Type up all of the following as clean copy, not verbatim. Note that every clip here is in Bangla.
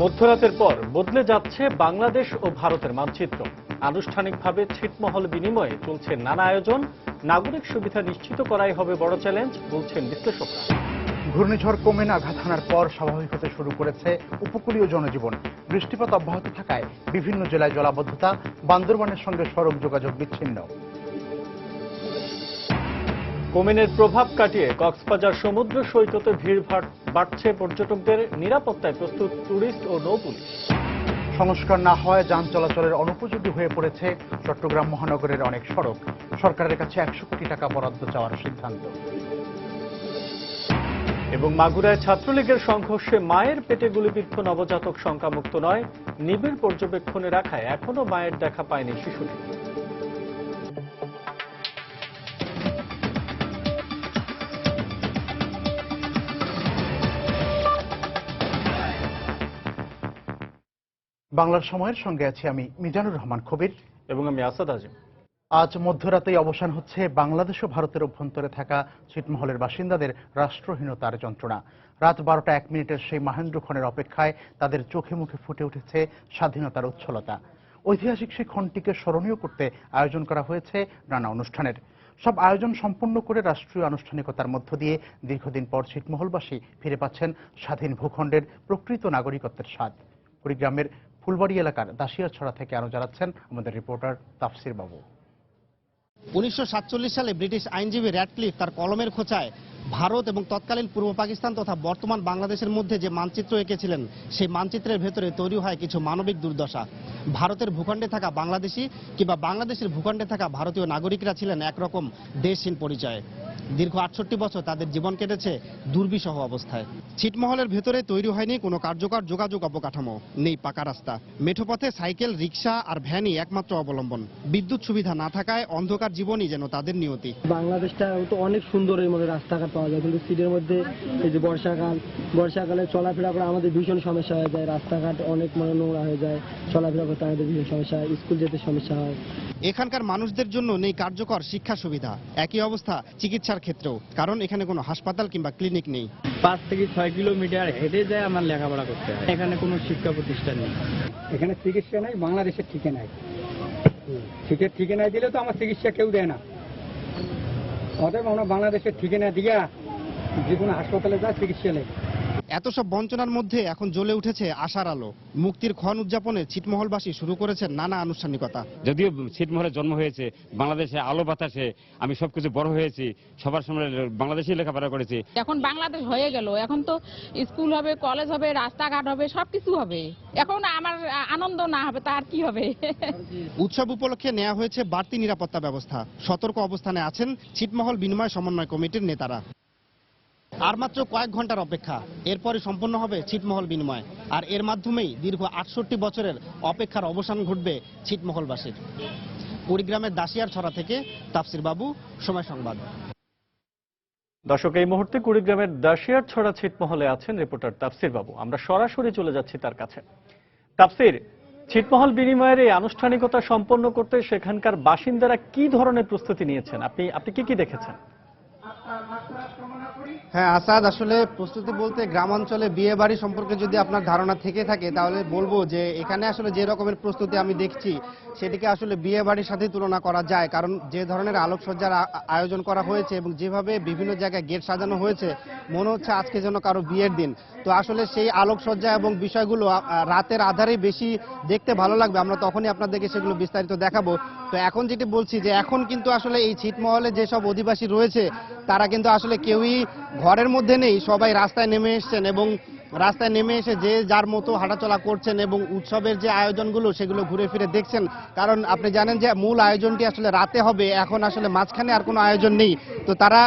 মধ্যরাতের পর বদলে যাচ্ছে বাংলাদেশ ও ভারতের মানচিত্র। আনুষ্ঠানিকভাবে ছিটমহল বিনিময়ে চলছে নানা আয়োজন। নাগরিক সুবিধা নিশ্চিত করাই হবে বড় চ্যালেঞ্জ বলছেন বিশ্লেষকরা। ঘূর্ণিঝড় কোমেন আঘাত হানার পর স্বাভাবিক হতে শুরু করেছে উপকূলীয় জনজীবন। বৃষ্টিপাত অব্যাহত থাকায় বিভিন্ন জেলায় জলাবদ্ধতা, বান্দরবানের সঙ্গে সড়ক যোগাযোগ বিচ্ছিন্ন। কোমেনের প্রভাব কাটিয়ে কক্সবাজার সমুদ্র সৈকতে ভিড়ভাড় বাড়ছে। পর্যটকদের নিরাপত্তায় প্রস্তুত টুরিস্ট ও নৌ পুলিশ। সংস্কার না হওয়ায় যান চলাচলের অনুপযোগী হয়ে পড়েছে চট্টগ্রাম মহানগরের অনেক সড়ক। সরকারের কাছে 100 কোটি টাকা বরাদ্দ চাওয়ার সিদ্ধান্ত। এবং মাগুরায় ছাত্রলীগের সংঘর্ষে মায়ের পেটে গুলিবিদ্ধ নবজাতক শঙ্কামুক্ত নয়। নিবিড় পর্যবেক্ষণে রাখায় এখনো মায়ের দেখা পায়নি শিশুটি। বাংলার সময়ের সঙ্গে আছি আমি মিজানুর রহমান কবির এবং আমি আসাদ আজিম। আজ মধ্যরাতেই অবসান হচ্ছে বাংলাদেশ ও ভারতের অভ্যন্তরে থাকা ছিটমহলের বাসিন্দাদের রাষ্ট্রহীনতার যন্ত্রণা। রাত 12টা 1 মিনিটের সেই মাহেন্দ্রক্ষণের অপেক্ষায় তাদের চোখে মুখে ফুটে উঠেছে স্বাধীনতার উচ্ছলতা। ঐতিহাসিক সেই ক্ষণটিকে স্মরণীয় করতে আয়োজন করা হয়েছে নানা অনুষ্ঠানের। সব আয়োজন সম্পন্ন করে রাষ্ট্রীয় আনুষ্ঠানিকতার মধ্য দিয়ে দীর্ঘদিন পর ছিটমহলবাসী ফিরে পাচ্ছেন স্বাধীন ভূখণ্ডের প্রকৃত নাগরিকত্বের স্বাদ। কুড়িগ্রামের ফুলবাড়ি এলাকার দাসিয়ারছড়া থেকে আরো জানাচ্ছেন আমাদের রিপোর্টার তাফসির বাবু। 1947 সালে ব্রিটিশ আইনজীবী র্যাডক্লিফ তার কলমের খোঁচায় ভারত এবং তৎকালীন পূর্ব পাকিস্তান তথা বর্তমান বাংলাদেশের মধ্যে যে মানচিত্র এঁকেছিলেন, সেই মানচিত্রের ভেতরে তৈরি হয় কিছু মানবিক দুর্দশা। ভারতের ভূখণ্ডে থাকা বাংলাদেশি কিংবা বাংলাদেশের ভূখণ্ডে থাকা ভারতীয় নাগরিকরা ছিলেন একরকম দেশহীন পরিচয়ে। দীর্ঘ 68 বছর তাদের জীবন কেটেছে দুর্বিষহ অবস্থায়। ছিটমহলের ভেতরে তৈরি হয়নি কোনো কার্যকর যোগাযোগ অবকাঠামো, নেই পাকা রাস্তা। মেঠোপথে সাইকেল, রিক্সা আর ভ্যানই একমাত্র অবলম্বন। বিদ্যুৎ সুবিধা না থাকায় অন্ধকার জীবনই যেন তাদের নিয়তি। বাংলাদেশটা তো অনেক সুন্দর, এর মধ্যে রাস্তাঘাট পাওয়া যায়, কিন্তু সিটির মধ্যে এই যে বর্ষাকালে চলাফেরা করে আমাদের ভীষণ সমস্যা হয়ে যায়। রাস্তাঘাট অনেক নোংরা হয়ে যায়, চলাফেরা করতে আমাদের ভীষণ সমস্যা হয়, স্কুল যেতে সমস্যা হয়। এখানকার মানুষদের জন্য নেই কার্যকর শিক্ষা সুবিধা। একই অবস্থা চিকিৎসার ক্ষেত্রেও, কারণ এখানে কোনো হাসপাতাল কিংবা ক্লিনিক নেই। 5 থেকে 6 কিলোমিটার হেঁটে যায় আমার লেখাপড়া করতে হয়। এখানে কোনো শিক্ষা প্রতিষ্ঠান নেই, এখানে চিকিৎসা নাই, বাংলাদেশের ঠিকানায় ঠিকানায় দিলে তো আমার চিকিৎসা কেউ দেয় না। অতএব আমরা বাংলাদেশের ঠিকানা দিয়া যে কোনো হাসপাতালে যা চিকিৎসা নেই। এত সব বঞ্চনার মধ্যে এখন জ্বলে উঠেছে আশার আলো। মুক্তির ক্ষণ উদযাপনে ছিটমহলবাসী শুরু করেছেন নানা আনুষ্ঠানিকতা। যদিও ছিটমহলে জন্ম হয়েছে, বাংলাদেশে আলো বাতাসে আমি সবকিছু বড় হয়েছি, সবার সামনে বাংলাদেশে লেখাপড়া করেছি। এখন বাংলাদেশ হয়ে গেল, এখন তো স্কুল হবে, কলেজ হবে, রাস্তাঘাট হবে, সবকিছু হবে। এখন আমার আনন্দ না হবে তার কি হবে? উৎসব উপলক্ষে নেওয়া হয়েছে বাড়তি নিরাপত্তা ব্যবস্থা। সতর্ক অবস্থানে আছেন ছিটমহল বিনিময় সমন্বয় কমিটির নেতারা। আর মাত্র কয়েক ঘন্টার অপেক্ষা, এরপরই সম্পন্ন হবে ছিটমহল বিনিময়। আর এর মাধ্যমেই দীর্ঘ 68 বছরের অপেক্ষার অবসান ঘটবে ছিটমহলবাসীর। কুড়িগ্রামের দাসিয়ারছড়া থেকে তাফসির বাবু, সময় সংবাদ। দর্শক, এই মুহূর্তে কুড়িগ্রামের দাসিয়ারছড়া ছিটমহলে আছেন রিপোর্টার তাফসির বাবু। আমরা সরাসরি চলে যাচ্ছি তার কাছে। তাফসির, ছিটমহল বিনিময়ের এই আনুষ্ঠানিকতা সম্পন্ন করতে সেখানকার বাসিন্দারা কি ধরনের প্রস্তুতি নিয়েছেন? আপনি কি দেখেছেন? হ্যাঁ আসাদ, আসলে প্রস্তুতি বলতে গ্রামাঞ্চলে বিয়ে বাড়ি সম্পর্কে যদি আপনার ধারণা থেকে থাকে তাহলে বলবো যে এখানে আসলে যে রকমের প্রস্তুতি আমি দেখছি সেটিকে আসলে বিয়ে বাড়ির সাথে তুলনা করা যায়। কারণ যে ধরনের আলোকসজ্জার আয়োজন করা হয়েছে এবং যেভাবে বিভিন্ন জায়গায় গেট সাজানো হয়েছে, মনে হচ্ছে আজকে যেন কারো বিয়ের দিন। তো আসলে সেই আলোকসজ্জা এবং বিষয়গুলো রাতের আধারে বেশি দেখতে ভালো লাগবে, আমরা তখনই আপনাদেরকে সেগুলো বিস্তারিত দেখাবো। তো এখন যেটি বলছি যে এখন কিন্তু আসলে এই ছিটমহলে যেসব অধিবাসী রয়েছে তারা কিন্তু আসলে কেউই ঘরের মধ্যে নেই, সবাই রাস্তায় নেমে এসছেন এবং রাস্তায় নেমে এসে যে যার মতো হাঁটাচলা করছেন এবং উৎসবের যে আয়োজনগুলো সেগুলো ঘুরে ফিরে দেখছেন। কারণ আপনি জানেন যে মূল আয়োজনটি আসলে রাতে হবে, এখন আসলে মাঝখানে আর কোনো আয়োজন নেই। তো তারা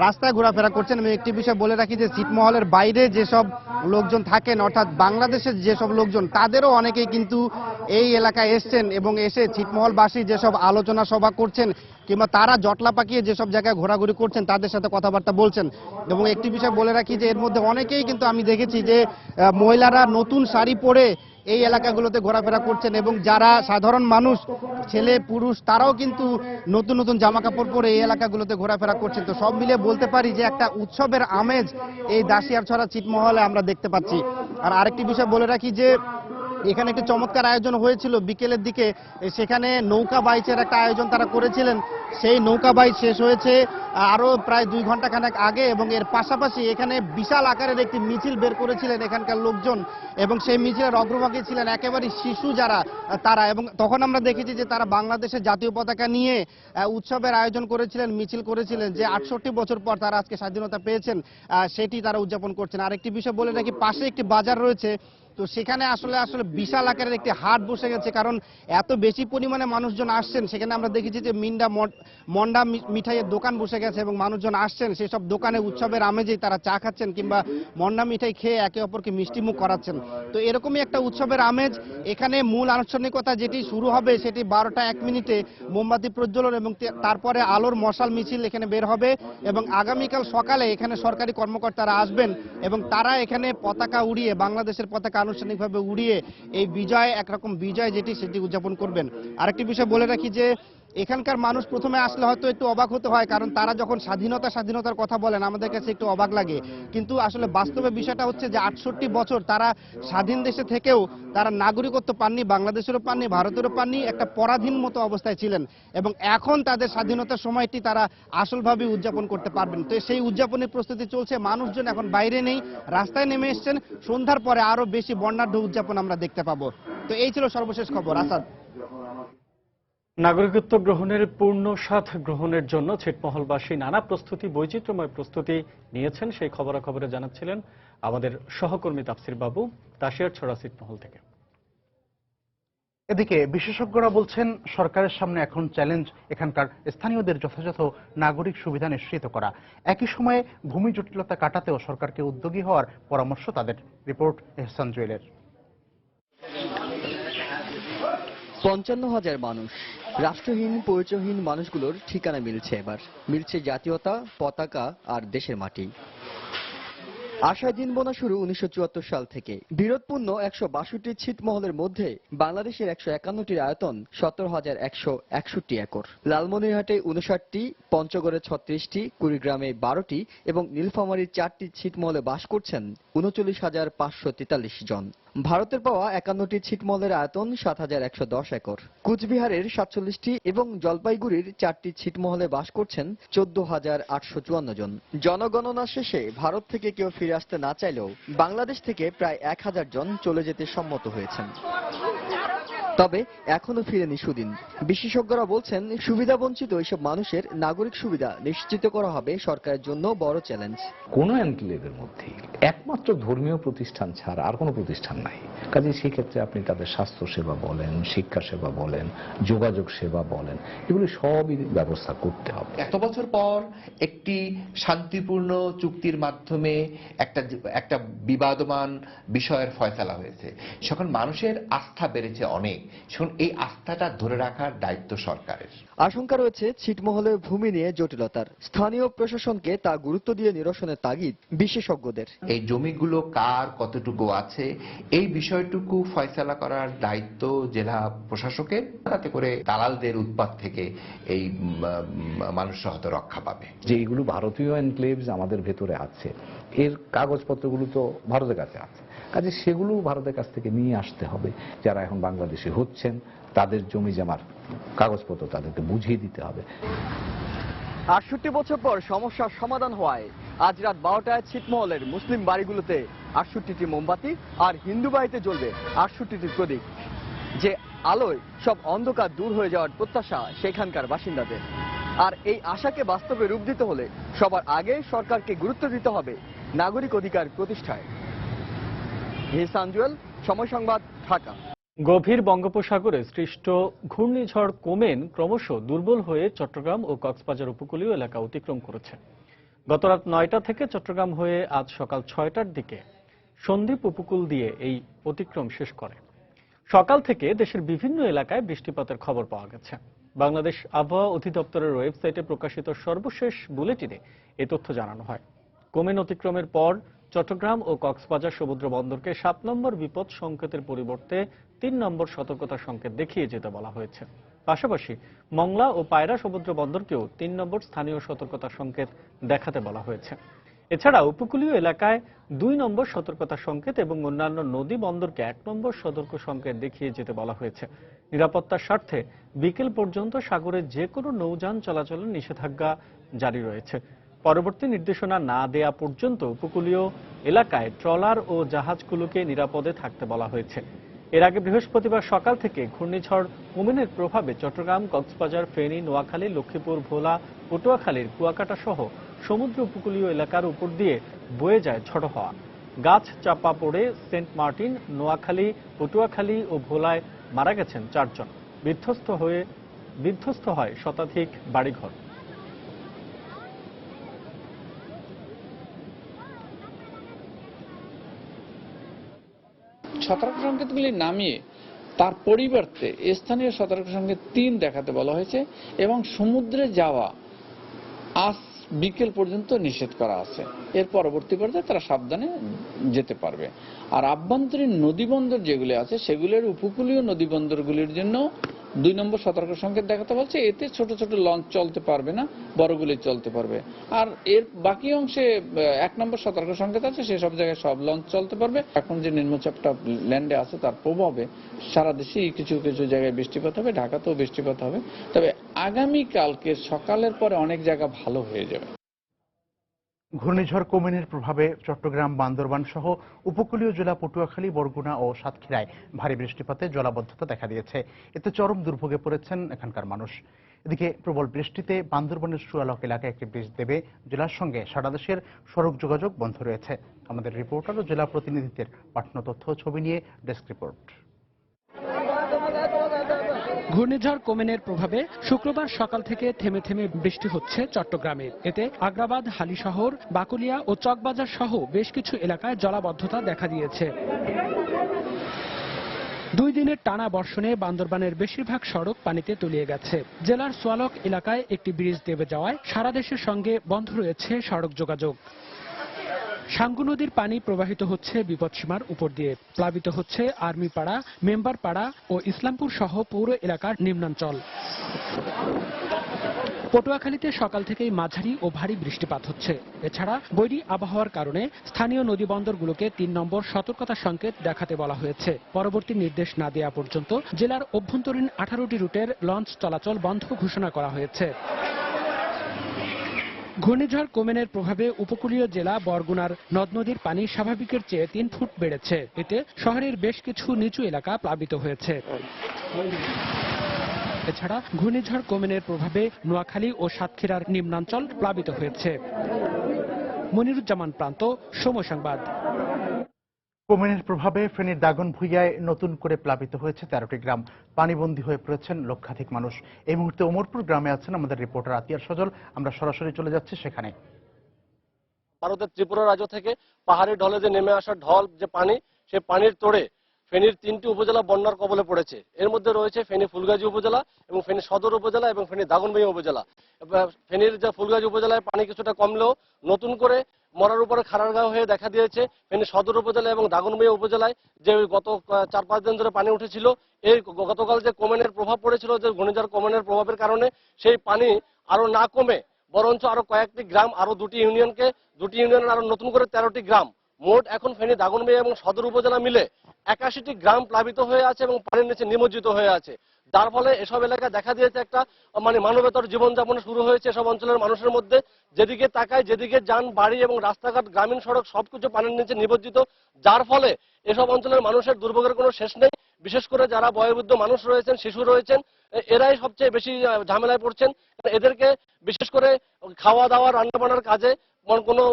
রাস্তায় ঘোরাফেরা করছেন। আমি একটি বিষয় বলে রাখি যে ছিটমহলের বাইরে যেসব লোকজন থাকেন, অর্থাৎ বাংলাদেশের যেসব লোকজন, তাদেরও অনেকেই কিন্তু এই এলাকায় এসছেন এবং এসে ছিটমহলবাসী যেসব আলোচনা সভা করছেন কিংবা তারা জটলা পাকিয়ে যেসব জায়গায় ঘোরাঘুরি করছেন তাদের সাথে কথাবার্তা বলছেন। এবং একটি বিষয় বলে রাখি যে এর মধ্যে অনেকেই কিন্তু আমি দেখেছি যে মহিলারা নতুন শাড়ি পরে এই এলাকাগুলোতে ঘোরাফেরা করছেন এবং যারা সাধারণ মানুষ ছেলে পুরুষ তারাও কিন্তু নতুন নতুন জামা কাপড় পরে এই এলাকাগুলোতে ঘোরাফেরা করছেন। তো সব মিলিয়ে বলতে পারি যে একটা উৎসবের আমেজ এই দাসিয়ারছড়া ছিটমহলে আমরা দেখতে পাচ্ছি। আর আরেকটি বিষয় বলে রাখি যে এখানে একটি চমৎকার আয়োজন হয়েছিল বিকেলের দিকে, সেখানে নৌকা বাইচের একটা আয়োজন তারা করেছিলেন। সেই নৌকা বাইচ শেষ হয়েছে আরো প্রায় 2 ঘন্টা খানেক আগে এবং এর পাশাপাশি এখানে বিশাল আকারের একটি মিছিল বের করেছিলেন এখানকার লোকজন এবং সেই মিছিলের অগ্রভাগে ছিলেন একেবারে শিশু যারা তারা। এবং তখন আমরা দেখেছি যে তারা বাংলাদেশের জাতীয় পতাকা নিয়ে উৎসবের আয়োজন করেছিলেন, মিছিল করেছিলেন যে 68 বছর পর তারা আজকে স্বাধীনতা পেয়েছেন সেটি তারা উদযাপন করছেন। আরেকটি বিষয় বলে রাখি, পাশে একটি বাজার রয়েছে, তো সেখানে আসলে বিশাল আকারের একটি হাট বসে গেছে, কারণ এত বেশি পরিমাণে মানুষজন আসছেন। সেখানে আমরা দেখেছি যে মন্ডা মিঠাইয়ের দোকান বসে গেছে এবং মানুষজন আসছেন সেসব দোকানে উৎসবের আমেজেই তারা চা খাচ্ছেন কিংবা মন্ডা মিঠাই খেয়ে একে অপরকে মিষ্টিমুখ করাচ্ছেন। তো এরকমই একটা উৎসবের আমেজ। এখানে মূল আনুষ্ঠানিকতা যেটি শুরু হবে সেটি 12টা 1 মিনিটে মোমবাতি প্রজ্বলন এবং তারপরে আলোর মশাল মিছিল এখানে বের হবে এবং আগামীকাল সকালে এখানে সরকারি কর্মকর্তারা আসবেন এবং তারা এখানে পতাকা উড়িয়ে, বাংলাদেশের পতাকা আনুষ্ঠানিকভাবে উড়িয়ে এই বিজয়, একরকম বিজয় যেটি সেটি উদযাপন করবেন। আরেকটি বিষয় বলে রাখি যে এখানকার মানুষ প্রথমে আসলে হয়তো একটু অবাক হতে হয়, কারণ তারা যখন স্বাধীনতার কথা বলেন আমাদের কাছে একটু অবাক লাগে, কিন্তু আসলে বাস্তবে বিষয়টা হচ্ছে যে 68 বছর তারা স্বাধীন দেশে থেকেও তারা নাগরিকত্ব পাননি, বাংলাদেশেরও পাননি, ভারতেরও পাননি, একটা পরাধীন মতো অবস্থায় ছিলেন এবং এখন তাদের স্বাধীনতার সময়টি তারা আসলভাবে উদযাপন করতে পারবেন। তো সেই উদযাপনের প্রস্তুতি চলছে, মানুষজন এখন বাইরে নেই, রাস্তায় নেমে এসছেন। সন্ধ্যার পরে আরো বেশি বর্ণাঢ্য উদযাপন আমরা দেখতে পাবো। তো এই ছিল সর্বশেষ খবর। আসাদ। নাগরিকত্ব গ্রহণের পূর্ণ স্বাদ গ্রহণের জন্য ছিটমহলবাসী নানা প্রস্তুতি, বৈচিত্র্যময় প্রস্তুতি নিয়েছেন, সেই খবরাখবরে জানাচ্ছিলেন আমাদের সহকর্মী তাফসির বাবু দাসিয়ারছড়া ছিটমহল থেকে। এদিকে বিশেষজ্ঞরা বলছেন সরকারের সামনে এখন চ্যালেঞ্জ এখানকার স্থানীয়দের যথাযথ নাগরিক সুবিধা নিশ্চিত করা। একই সময়ে ভূমি জটিলতা কাটাতেও সরকারকে উদ্যোগী হওয়ার পরামর্শ তাদের। রিপোর্ট এহসান জুয়েলের। 55,000 মানুষ, রাষ্ট্রহীন পরিচয়হীন মানুষগুলোর ঠিকানা মিলছে এবার। মিলছে জাতীয়তা, পতাকা আর দেশের মাটি। আশায় দিন বোনা শুরু 1974 সাল থেকে। বিরোধপূর্ণ 162 ছিটমহলের মধ্যে বাংলাদেশের 151টির আয়তন 17,161 একর। লালমনিরহাটে 59টি, পঞ্চগড়ে 36টি, কুড়িগ্রামে 12টি এবং নীলফামারীর 4টি ছিটমহলে বাস করছেন 39,543 জন। ভারতের পাওয়া 51টি ছিটমহলের আয়তন 7,110 একর। কুচবিহারের 47টি এবং জলপাইগুড়ির 4টি ছিটমহলে বাস করছেন 14,854 জন। জনগণনা শেষে ভারত থেকে কেউ ফিরে আসতে না চাইলেও বাংলাদেশ থেকে প্রায় 1,000 জন চলে যেতে সম্মত হয়েছেন। তবে এখনো ফিরেনি সুদিন। বিশেষজ্ঞরা বলছেন সুবিধাবঞ্চিত এইসব মানুষের নাগরিক সুবিধা নিশ্চিত করা হবে সরকারের জন্য বড় চ্যালেঞ্জ। কোন এনক্লেভের মধ্যে একমাত্র ধর্মীয় প্রতিষ্ঠান ছাড়া আর কোনো প্রতিষ্ঠান নাই। কাজে সেক্ষেত্রে আপনি তাদের স্বাস্থ্য সেবা বলেন, শিক্ষা সেবা বলেন, যোগাযোগ সেবা বলেন, এগুলি সবই ব্যবস্থা করতে হবে। এত বছর পর একটি শান্তিপূর্ণ চুক্তির মাধ্যমে একটা বিবাদমান বিষয়ের ফয়সালা হয়েছে, যখন মানুষের আস্থা বেড়েছে অনেক, এখন এই আস্থাটা ধরে রাখার দায়িত্ব সরকারের। আশঙ্কা রয়েছে ছিটমহলের ভূমি নিয়ে জটিলতার। স্থানীয় প্রশাসনকে তা গুরুত্ব দিয়ে নিরসনের তাগিদ বিশেষজ্ঞদের। এই জমিগুলো কার কতটুকু আছে এই বিষয়টুকু ফয়সালা করার দায়িত্ব জেলা প্রশাসকের, তাতে করে দালালদের উৎপাত থেকে এই মানুষরা হয়তো রক্ষা পাবে। যে এগুলো ভারতীয় এনক্লেভস আমাদের ভেতরে আছে, এর কাগজপত্রগুলো তো ভারতের কাছে আছে, কাজে সেগুলো ভারতের কাছ থেকে নিয়ে আসতে হবে। যারা এখন বাংলাদেশে হচ্ছেন তাদের জমি জমার কাগজপত্র তাদেরকে বুঝিয়ে দিতে হবে। 68 বছর পর সমস্যার সমাধান হওয়ায় আজ রাত 12টায় ছিটমহলের মুসলিম বাড়িগুলোতে 68টি মোমবাতি আর হিন্দু বাড়িতে জ্বলবে 68টি প্রদীপ। যে আলোয় সব অন্ধকার দূর হয়ে যাওয়ার প্রত্যাশা সেখানকার বাসিন্দাদের। আর এই আশাকে বাস্তবে রূপ দিতে হলে সবার আগে সরকারকে গুরুত্ব দিতে হবে নাগরিক অধিকার প্রতিষ্ঠায়। এহসান জুয়েল, সময় সংবাদ, ঢাকা। গভীর বঙ্গোপসাগরে সৃষ্ট ঘূর্ণিঝড় কোমেন ক্রমশ দুর্বল হয়ে চট্টগ্রাম ও কক্সবাজার উপকূলীয় এলাকা অতিক্রম করেছে। গত রাত 9টা থেকে চট্টগ্রাম হয়ে আজ সকাল 6টার দিকে সন্দ্বীপ উপকূল দিয়ে এই অতিক্রম শেষ করে। সকাল থেকে দেশের বিভিন্ন এলাকায় বৃষ্টিপাতের খবর পাওয়া গেছে। বাংলাদেশ আবহাওয়া অধিদপ্তরের ওয়েবসাইটে প্রকাশিত সর্বশেষ বুলেটিনে এ তথ্য জানানো হয়। কোমেন অতিক্রমের পর চট্টগ্রাম ও কক্সবাজার সমুদ্র বন্দরকে 7 নম্বর বিপদ সংকেতের পরিবর্তে 3 নম্বর সতর্কতা সংকেত দেখিয়ে যেতে বলা হয়েছে। পাশাপাশি মংলা ও পায়রা সমুদ্র বন্দরকেও 3 নম্বর স্থানীয় সতর্কতা সংকেত দেখাতে বলা হয়েছে। এছাড়া উপকূলীয় এলাকায় 2 নম্বর সতর্কতা সংকেত এবং অন্যান্য নদী বন্দরকে 1 নম্বর সতর্ক সংকেত দেখিয়ে যেতে বলা হয়েছে। নিরাপত্তার স্বার্থে বিকেল পর্যন্ত সাগরে যে কোনো নৌযান চলাচলের নিষেধাজ্ঞা জারি রয়েছে। পরবর্তী নির্দেশনা না দেয়া পর্যন্ত উপকূলীয় এলাকায় ট্রলার ও জাহাজগুলোকে নিরাপদে থাকতে বলা হয়েছে। এর আগে বৃহস্পতিবার সকাল থেকে ঘূর্ণিঝড় মোমেনের প্রভাবে চট্টগ্রাম, কক্সবাজার, ফেনী, নোয়াখালী, লক্ষ্মীপুর, ভোলা, পটুয়াখালীর কুয়াকাটা সহ সমুদ্র উপকূলীয় এলাকার উপর দিয়ে বয়ে যায় ঝড়ো হাওয়া। গাছ চাপা পড়ে সেন্ট মার্টিন, নোয়াখালী, পটুয়াখালী ও ভোলায় মারা গেছেন 4 জন। বিধ্বস্ত হয় শতাধিক বাড়িঘর। সতর্ক সংকেতগুলি নামিয়ে তার পরিবর্তে স্থানীয় সতর্ক সংকেত 3 দেখাতে বলা হয়েছে এবং সমুদ্রে যাওয়া আজ বিকেল পর্যন্ত নিষেধ করা আছে। এর পরবর্তী পর্যায়ে তারা সাবধানে যেতে পারবে। আর আভ্যন্তরীণ নদীবন্দর যেগুলি আছে সেগুলোর উপকূলীয় নদীবন্দরগুলির জন্য 2 নম্বর সতর্ক সংকেত দেখাতে বলছে। এতে ছোট ছোট লঞ্চ চলতে পারবে না, বড়গুলি চলতে পারবে। আর এর বাকি অংশে 1 নম্বর সতর্ক সংকেত আছে, সেসব জায়গায় সব লঞ্চ চলতে পারবে। এখন যে নিম্নচাপটা ল্যান্ডে আছে তার প্রভাবে সারা দেশেই কিছু কিছু জায়গায় বৃষ্টিপাত হবে, ঢাকাতেও বৃষ্টিপাত হবে। তবে আগামীকালকে সকালের পরে অনেক জায়গা ভালো হয়ে যাবে। ঘূর্ণিঝড় কোমেনের প্রভাবে চট্টগ্রাম, বান্দরবান সহ উপকূলীয় জেলা পটুয়াখালী, বরগুনা ও সাতক্ষীরায় ভারী বৃষ্টিপাতে জলাবদ্ধতা দেখা দিয়েছে। এতে চরম দুর্ভোগে পড়েছেন এখানকার মানুষ। এদিকে প্রবল বৃষ্টিতে বান্দরবানের সুয়ালক এলাকায় একটি ব্রিজ দেবে জেলার সঙ্গে সারা দেশের সড়ক যোগাযোগ বন্ধ রয়েছে। আমাদের রিপোর্টার ও জেলা প্রতিনিধিদের পাঠানো তথ্য ছবি নিয়ে ডেস্ক রিপোর্ট। ঘূর্ণিঝড় কোমেনের প্রভাবে শুক্রবার সকাল থেকে থেমে থেমে বৃষ্টি হচ্ছে চট্টগ্রামে। এতে আগ্রাবাদ, হালিশহর, বাকুলিয়া ও চকবাজার সহ বেশ কিছু এলাকায় জলাবদ্ধতা দেখা দিয়েছে। 2 দিনের টানা বর্ষণে বান্দরবানের বেশিরভাগ সড়ক পানিতে তলিয়ে গেছে। জেলার সোয়ালক এলাকায় একটি ব্রিজ দেবে যাওয়ায় সারা দেশের সঙ্গে বন্ধ রয়েছে সড়ক যোগাযোগ। সাঙ্গু নদীর পানি প্রবাহিত হচ্ছে বিপদসীমার উপর দিয়ে। প্লাবিত হচ্ছে আর্মিপাড়া, মেম্বারপাড়া ও ইসলামপুর সহ পৌর এলাকার নিম্নাঞ্চল। পটুয়াখালীতে সকাল থেকেই মাঝারি ও ভারী বৃষ্টিপাত হচ্ছে। এছাড়া বৈরী আবহাওয়ার কারণে স্থানীয় নদীবন্দরগুলোকে 3 নম্বর সতর্কতা সংকেত দেখাতে বলা হয়েছে। পরবর্তী নির্দেশ না দেওয়া পর্যন্ত জেলার অভ্যন্তরীণ 18টি রুটের লঞ্চ চলাচল বন্ধ ঘোষণা করা হয়েছে। ঘূর্ণিঝড় কোমেনের প্রভাবে উপকূলীয় জেলা বরগুনার নদ নদীর পানি স্বাভাবিকের চেয়ে 3 ফুট বেড়েছে। এতে শহরের বেশ কিছু নিচু এলাকা প্লাবিত হয়েছে। এছাড়া ঘূর্ণিঝড় কোমেনের প্রভাবে নোয়াখালী ও সাতক্ষীরার নিম্নাঞ্চল প্লাবিত হয়েছে। মনিরুজ্জামান প্রান্ত, সময় সংবাদ। কোমেনের প্রভাবে ফেনীর দাগনভূঞায় নতুন করে প্লাবিত হয়েছে 13টি গ্রাম। পানিবন্দী হয়ে পড়েছেন লক্ষাধিক মানুষ। এই মুহূর্তে ওমরপুর গ্রামে আছেন আমাদের রিপোর্টার আতিয়ার সজল। আমরা সরাসরি চলে যাচ্ছি সেখানে। ভারতের ত্রিপুরা রাজ্য থেকে পাহাড়ি ঢলে যে নেমে আসা ঢল যে পানি, সে পানির তোড়ে ফেনীর 3টি উপজেলা বন্যার কবলে পড়েছে। এর মধ্যে রয়েছে ফেনী ফুলগাজী উপজেলা এবং ফেনী সদর উপজেলা এবং ফেনী দাগনভূঞা উপজেলা। ফেনীর যে ফুলগাজী উপজেলায় পানি কিছুটা কমলেও নতুন করে মরার উপরে খাড়ারগাঁও হয়ে দেখা দিয়েছে ফেনী সদর উপজেলা এবং দাগনভূঞা উপজেলায় যে গত 4-5 দিন ধরে পানি উঠেছিল। এই গতকাল যে কোমেনের প্রভাব পড়েছিল, যে ঘূর্ণিঝড় কোমেনের প্রভাবের কারণে সেই পানি আরো না কমে বরঞ্চ আরো কয়েকটি গ্রাম, আরো 2টি ইউনিয়নের আরো নতুন করে 13টি গ্রাম, মোট এখন ফেনী, দাগনভূঞা এবং সদর উপজেলা মিলে 81টি গ্রাম প্লাবিত হয়ে আছে এবং পানির নিচে নিমজ্জিত হয়ে আছে। যার ফলে এসব এলাকায় দেখা দিয়েছে একটা মানবেতর জীবনযাপন শুরু হয়েছে এসব অঞ্চলের মানুষের মধ্যে। যেদিকে তাকায়, যেদিকে যান, বাড়ি এবং রাস্তাঘাট, গ্রামীণ সড়ক সবকিছু পানির নিচে নিমজ্জিত। যার ফলে এসব অঞ্চলের মানুষের দুর্ভোগের কোনো শেষ নেই। বিশেষ করে যারা বয়োবৃদ্ধ মানুষ রয়েছেন, শিশু রয়েছেন, এরাই সবচেয়ে বেশি ঝামেলায় পড়ছেন। এদেরকে বিশেষ করে খাওয়া দাওয়া, রান্না বান্নার কাজে কোনো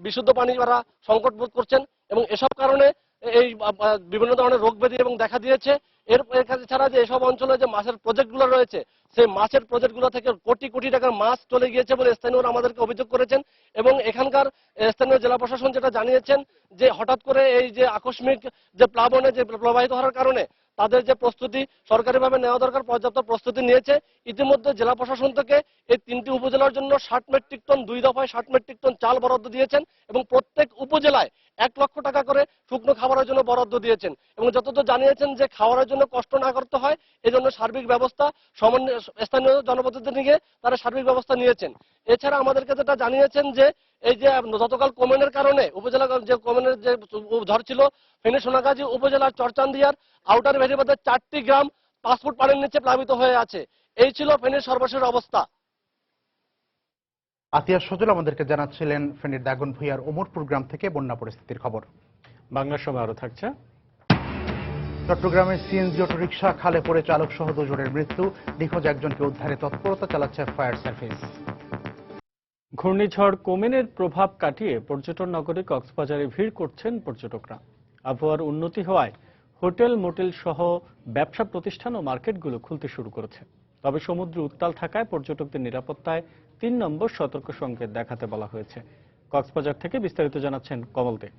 বিশুদ্ধ পানি তারা সংকট বোধ করছেন এবং এসব কারণে এই বিভিন্ন ধরনের রোগ ব্যাধি এবং দেখা দিয়েছে। এর কাছে ছাড়া যে এসব অঞ্চলে যে মাছের প্রজেক্টগুলো রয়েছে, সেই মাছের প্রজেক্টগুলো থেকে কোটি কোটি টাকার মাছ চলে গিয়েছে বলে স্থানীয়রা আমাদেরকে অভিযোগ করেছেন। এবং এখানকার স্থানীয় জেলা প্রশাসন যেটা জানিয়েছেন যে হঠাৎ করে এই যে আকস্মিক যে প্লাবনে যে প্রবাহিত হওয়ার কারণে তাদের যে প্রস্তুতি সরকারিভাবে নেওয়া দরকার পর্যাপ্ত প্রস্তুতি নিয়েছে। ইতিমধ্যে জেলা প্রশাসন থেকে এই 3টি উপজেলার জন্য 60 মেট্রিক টন 2 দফায় 60 মেট্রিক টন চাল বরাদ্দ দিয়েছেন এবং প্রত্যেক উপজেলায় 1 লক্ষ টাকা করে শুকনো খাবারের জন্য বরাদ্দ দিয়েছেন এবং যতদূর জানিয়েছেন যে খাবারের জন্য কষ্ট না করতে হয় এজন্য সার্বিক ব্যবস্থা স্থানীয় জনপ্রতিনিধি নিয়ে তারা সার্বিক ব্যবস্থা নিয়েছেন। এছাড়া আমাদেরকে যেটা জানিয়েছেন যে এই যে গতকাল কমেনের কারণে উপজেলা যে কমেনের যে ঝড় ছিল, ফেনী সোনাগাজী উপজেলার চরচান্দিয়ার আউটার ভেরিবাদের 4টি গ্রাম 5 ফুট পানির নিচে প্লাবিত হয়ে আছে। এই ছিল ফেনীর সর্বশেষ অবস্থা। আতিয়া সজল আমাদেরকে জানাচ্ছিলেন ফেনীর দাগনভূঞার ওমরপুর গ্রাম থেকে বন্যা পরিস্থিতির খবর। বাংলা সময় আরো থাকছে। চট্টগ্রামের সিএনজি অটোরিকশা খালে পড়ে চালক সহ দুজনের মৃত্যু, নিখোঁজ একজনকে উদ্ধারে তৎপরতা চালাচ্ছে ফায়ার সার্ভিস। ঘূর্ণিঝড় কোমেনের প্রভাব কাটিয়ে পর্যটন নগরী কক্সবাজারে ভিড় করছেন পর্যটকরা। আবহাওয়ার উন্নতি হওয়ায় হোটেল মোটেল সহ ব্যবসা প্রতিষ্ঠান ও মার্কেটগুলো খুলতে শুরু করেছে। তবে সমুদ্র উত্তাল থাকায় পর্যটকদের নিরাপত্তায় 3 নম্বর সতর্ক সংকেত দেখাতে বলা হয়েছে। কক্সবাজার থেকে বিস্তারিত জানাচ্ছেন কমল দে।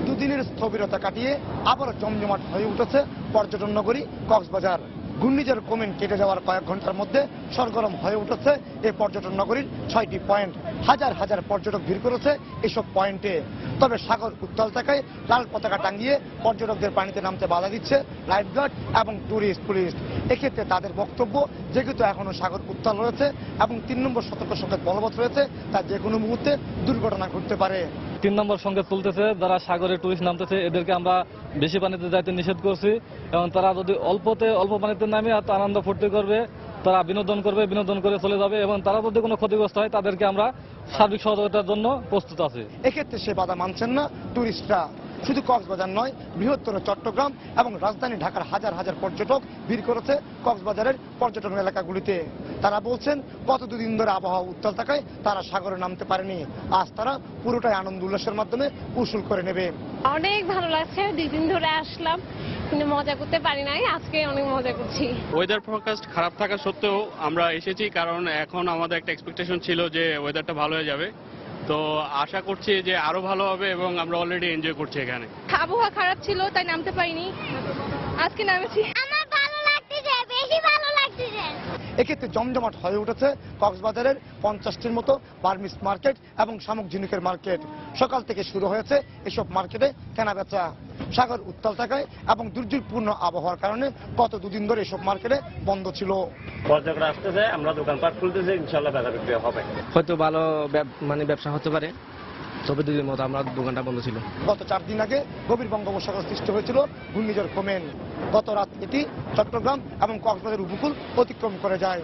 দুদিনের স্থবিরতা কাটিয়ে আবার জমজমাট হয়ে উঠেছে পর্যটন নগরী কক্সবাজার। ঘূর্ণিঝড় কোমেন কেটে যাওয়ার কয়েক ঘন্টার মধ্যে সরগরম হয়ে উঠেছে এই পর্যটন নগরীর 6টি পয়েন্ট। হাজার হাজার পর্যটক ভিড় করেছে এসব পয়েন্টে। তবে সাগর উত্তাল থাকায় লাল পতাকা টাঙিয়ে পর্যটকদের পানিতে নামতে বাধা দিচ্ছে লাইফগার্ড এবং টুরিস্ট পুলিশ। এক্ষেত্রে তাদের বক্তব্য, যেহেতু এখনো সাগর উত্তাল রয়েছে এবং 3 নম্বর সতর্ক সংকেত বলবৎ রয়েছে, তা যে কোনো মুহূর্তে দুর্ঘটনা ঘটতে পারে। 3 নম্বর সংকেত তুলতেছে, যারা সাগরে টুরিস্ট নামতেছে এদেরকে আমরা বেশি পানিতে যাইতে নিষেধ করছি এবং তারা যদি অল্প পানিতে নামে আর আনন্দ ফুর্তি করবে, তারা বিনোদন করবে, বিনোদন করে চলে যাবে এবং তারা যদি কোনো ক্ষতিগ্রস্ত হয় তাদেরকে আমরা সার্বিক সহযোগিতার জন্য প্রস্তুত আছি। এক্ষেত্রে সে বাধা মানছেন না টুরিস্টরা। শুধু কক্সবাজার নয়, বৃহত্তর চট্টগ্রাম এবং রাজধানী ঢাকার হাজার হাজার পর্যটক ভিড় করেছে কক্সবাজারের পর্যটন এলাকাগুলিতে। তারা বলছেন গত 2 দিন ধরে আবহাওয়া উত্তাল থাকায় তারা সাগরে নামতে পারেনি। আজ তারা পুরোটাই আনন্দ উল্লাসের মাধ্যমে উসুল করে নেবে। অনেক ভালো লাগছে, 2 দিন ধরে আসলাম কিন্তু মজা করতে পারি নাই, আজকে অনেক মজা করছি। ওয়েদার ফরকাস্ট খারাপ থাকা সত্ত্বেও আমরা এসেছি, কারণ এখন আমাদের একটা এক্সপেকটেশন ছিল যে ওয়েদারটা ভালো হয়ে যাবে। তো আশা করছি যে আরো ভালো হবে এবং আমরা অলরেডি এনজয় করছি এখানে। আবহাওয়া খারাপ ছিল তাই নামতে পারিনি, আজকে নামেছি। আমার ভালো লাগতেছে, বেশি ভালো লাগতেছে। এক্ষেত্রে জমজমাট হয়ে উঠেছে কক্সবাজারের 50টির মতো বার্মিস মার্কেট এবং শামুক ঝিনুকের মার্কেট। সকাল থেকে শুরু হয়েছে এসব মার্কেটে কেনাবেচা। সাগর উত্তাল থাকায় এবং দুর্যোগপূর্ণ আবহাওয়ার কারণে গত 2 দিন ধরে এসব মার্কেটে বন্ধ ছিল। পর্যটকরা আসতেছে, আমরা দোকানপাট খুলতেছি, ইনশাআল্লাহ বেচা বিক্রি হবে। হয়তো ভালো ব্যবসা হতে পারে, তবে 2 দিন মতো আমরা দোকানটা বন্ধ ছিল। গত 4 দিন আগে গভীর বঙ্গোপসাগর সৃষ্টি হয়েছিল ঘূর্ণিঝড় কোমেন। গত রাত এটি চট্টগ্রাম এবং কক্সবাজার উপকূল অতিক্রম করে যায়।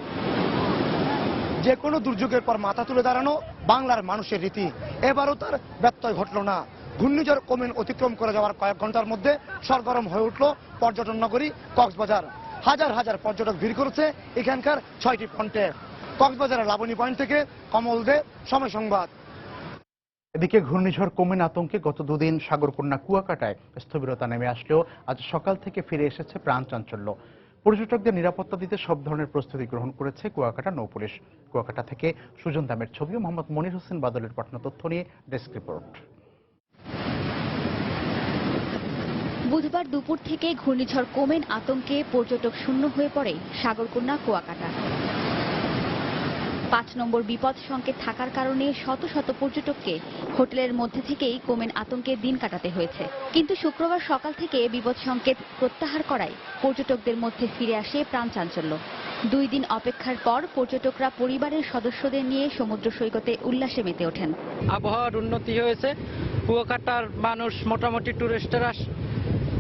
যে কোনো দুর্যোগের পর মাথা তুলে দাঁড়ানো বাংলার মানুষের রীতি। এবারও তার ব্যত্যয় ঘটল না। ঘূর্ণিঝড় কোমেন অতিক্রম করে যাওয়ার কয়েক ঘন্টার মধ্যে সরগরম হয়ে উঠল পর্যটন নগরী কক্সবাজার। হাজার হাজার পর্যটক ভিড় করেছে এখানকার 6টি পয়েন্টে। কক্সবাজারের লাবণী পয়েন্ট থেকে কমল দে, সময় সংবাদ। এদিকে ঘূর্ণিঝড় কোমেন আতঙ্কে গত 2 দিন সাগরকন্যা কুয়াকাটায় স্থবিরতা নেমে আসলেও আজ সকাল থেকে ফিরে এসেছে প্রাণ চাঞ্চল্য। পর্যটকদের নিরাপত্তা দিতে সব ধরনের প্রস্তুতি গ্রহণ করেছে কুয়াকাটা নৌপুলিশ। কুয়াকাটা থেকে সুজন দামের ছবি ও মোহাম্মদ মনির হোসেন বাদলের পাঠানো তথ্য নিয়ে ডেস্ক রিপোর্ট। বুধবার দুপুর থেকে ঘূর্ণিঝড় কোমেন আতঙ্কে পর্যটক শূন্য হয়ে পড়ে সাগরকন্যা কুয়াকাটা। 5 নম্বর বিপদ সংকেত থাকার কারণে শত শত পর্যটককে হোটেলের মধ্যে থেকেই কোমেন আতঙ্কে দিন কাটাতে হয়েছে। কিন্তু শুক্রবার সকাল থেকে বিপদ সংকেত প্রত্যাহার করায় পর্যটকদের মধ্যে ফিরে আসে প্রাণ চাঞ্চল্য। 2 দিন অপেক্ষার পর পর্যটকরা পরিবারের সদস্যদের নিয়ে সমুদ্র সৈকতে উল্লাসে মেতে ওঠেন। আবহাওয়ার উন্নতি হয়েছে, কুয়াকাটার মানুষ মোটামুটি টুরিস্টরা